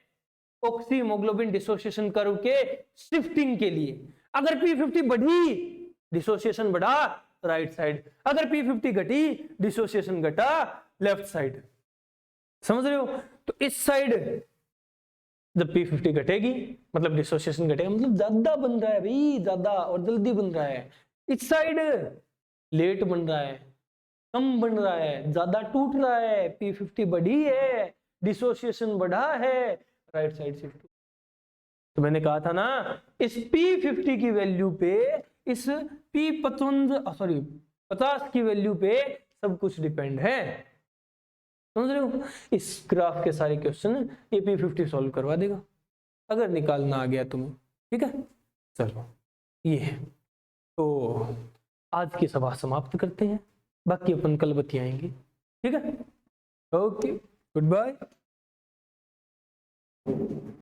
ऑक्सीमोग्लोबिन डिसोसिएशन कर्व के शिफ्टिंग के लिए। अगर P50 बढ़ी डिसोसिएशन बढ़ा राइट साइड, अगर P50 घटी डिसोसिएशन घटा लेफ्ट साइड, समझ रहे हो। तो इस साइड जब P50 घटेगी मतलब डिसोसिएशन घटेगा, मतलब ज्यादा बन रहा है भाई, ज्यादा और जल्दी बन रहा है, इस साइड लेट बन रहा है, कम बन रहा है, ज्यादा टूट रहा है, P50 बढ़ी है, डिसोसिएशन बढ़ा है, राइट साइड शिफ्ट। तो मैंने कहा था ना इस P50 की वैल्यू पे, इस P50 की वैल्यू पे सब कुछ डिपेंड है, समझ रहे हो। इस ग्राफ के सारे क्वेश्चन ये P50 सॉल्व करवा देगा अगर निकालना आ गया तुम्हें, ठीक है। चलो ये है, तो आज की सभा समाप्त करते हैं, बाकी अपन कल बतियाएंगे, ठीक है। Okay, good bye.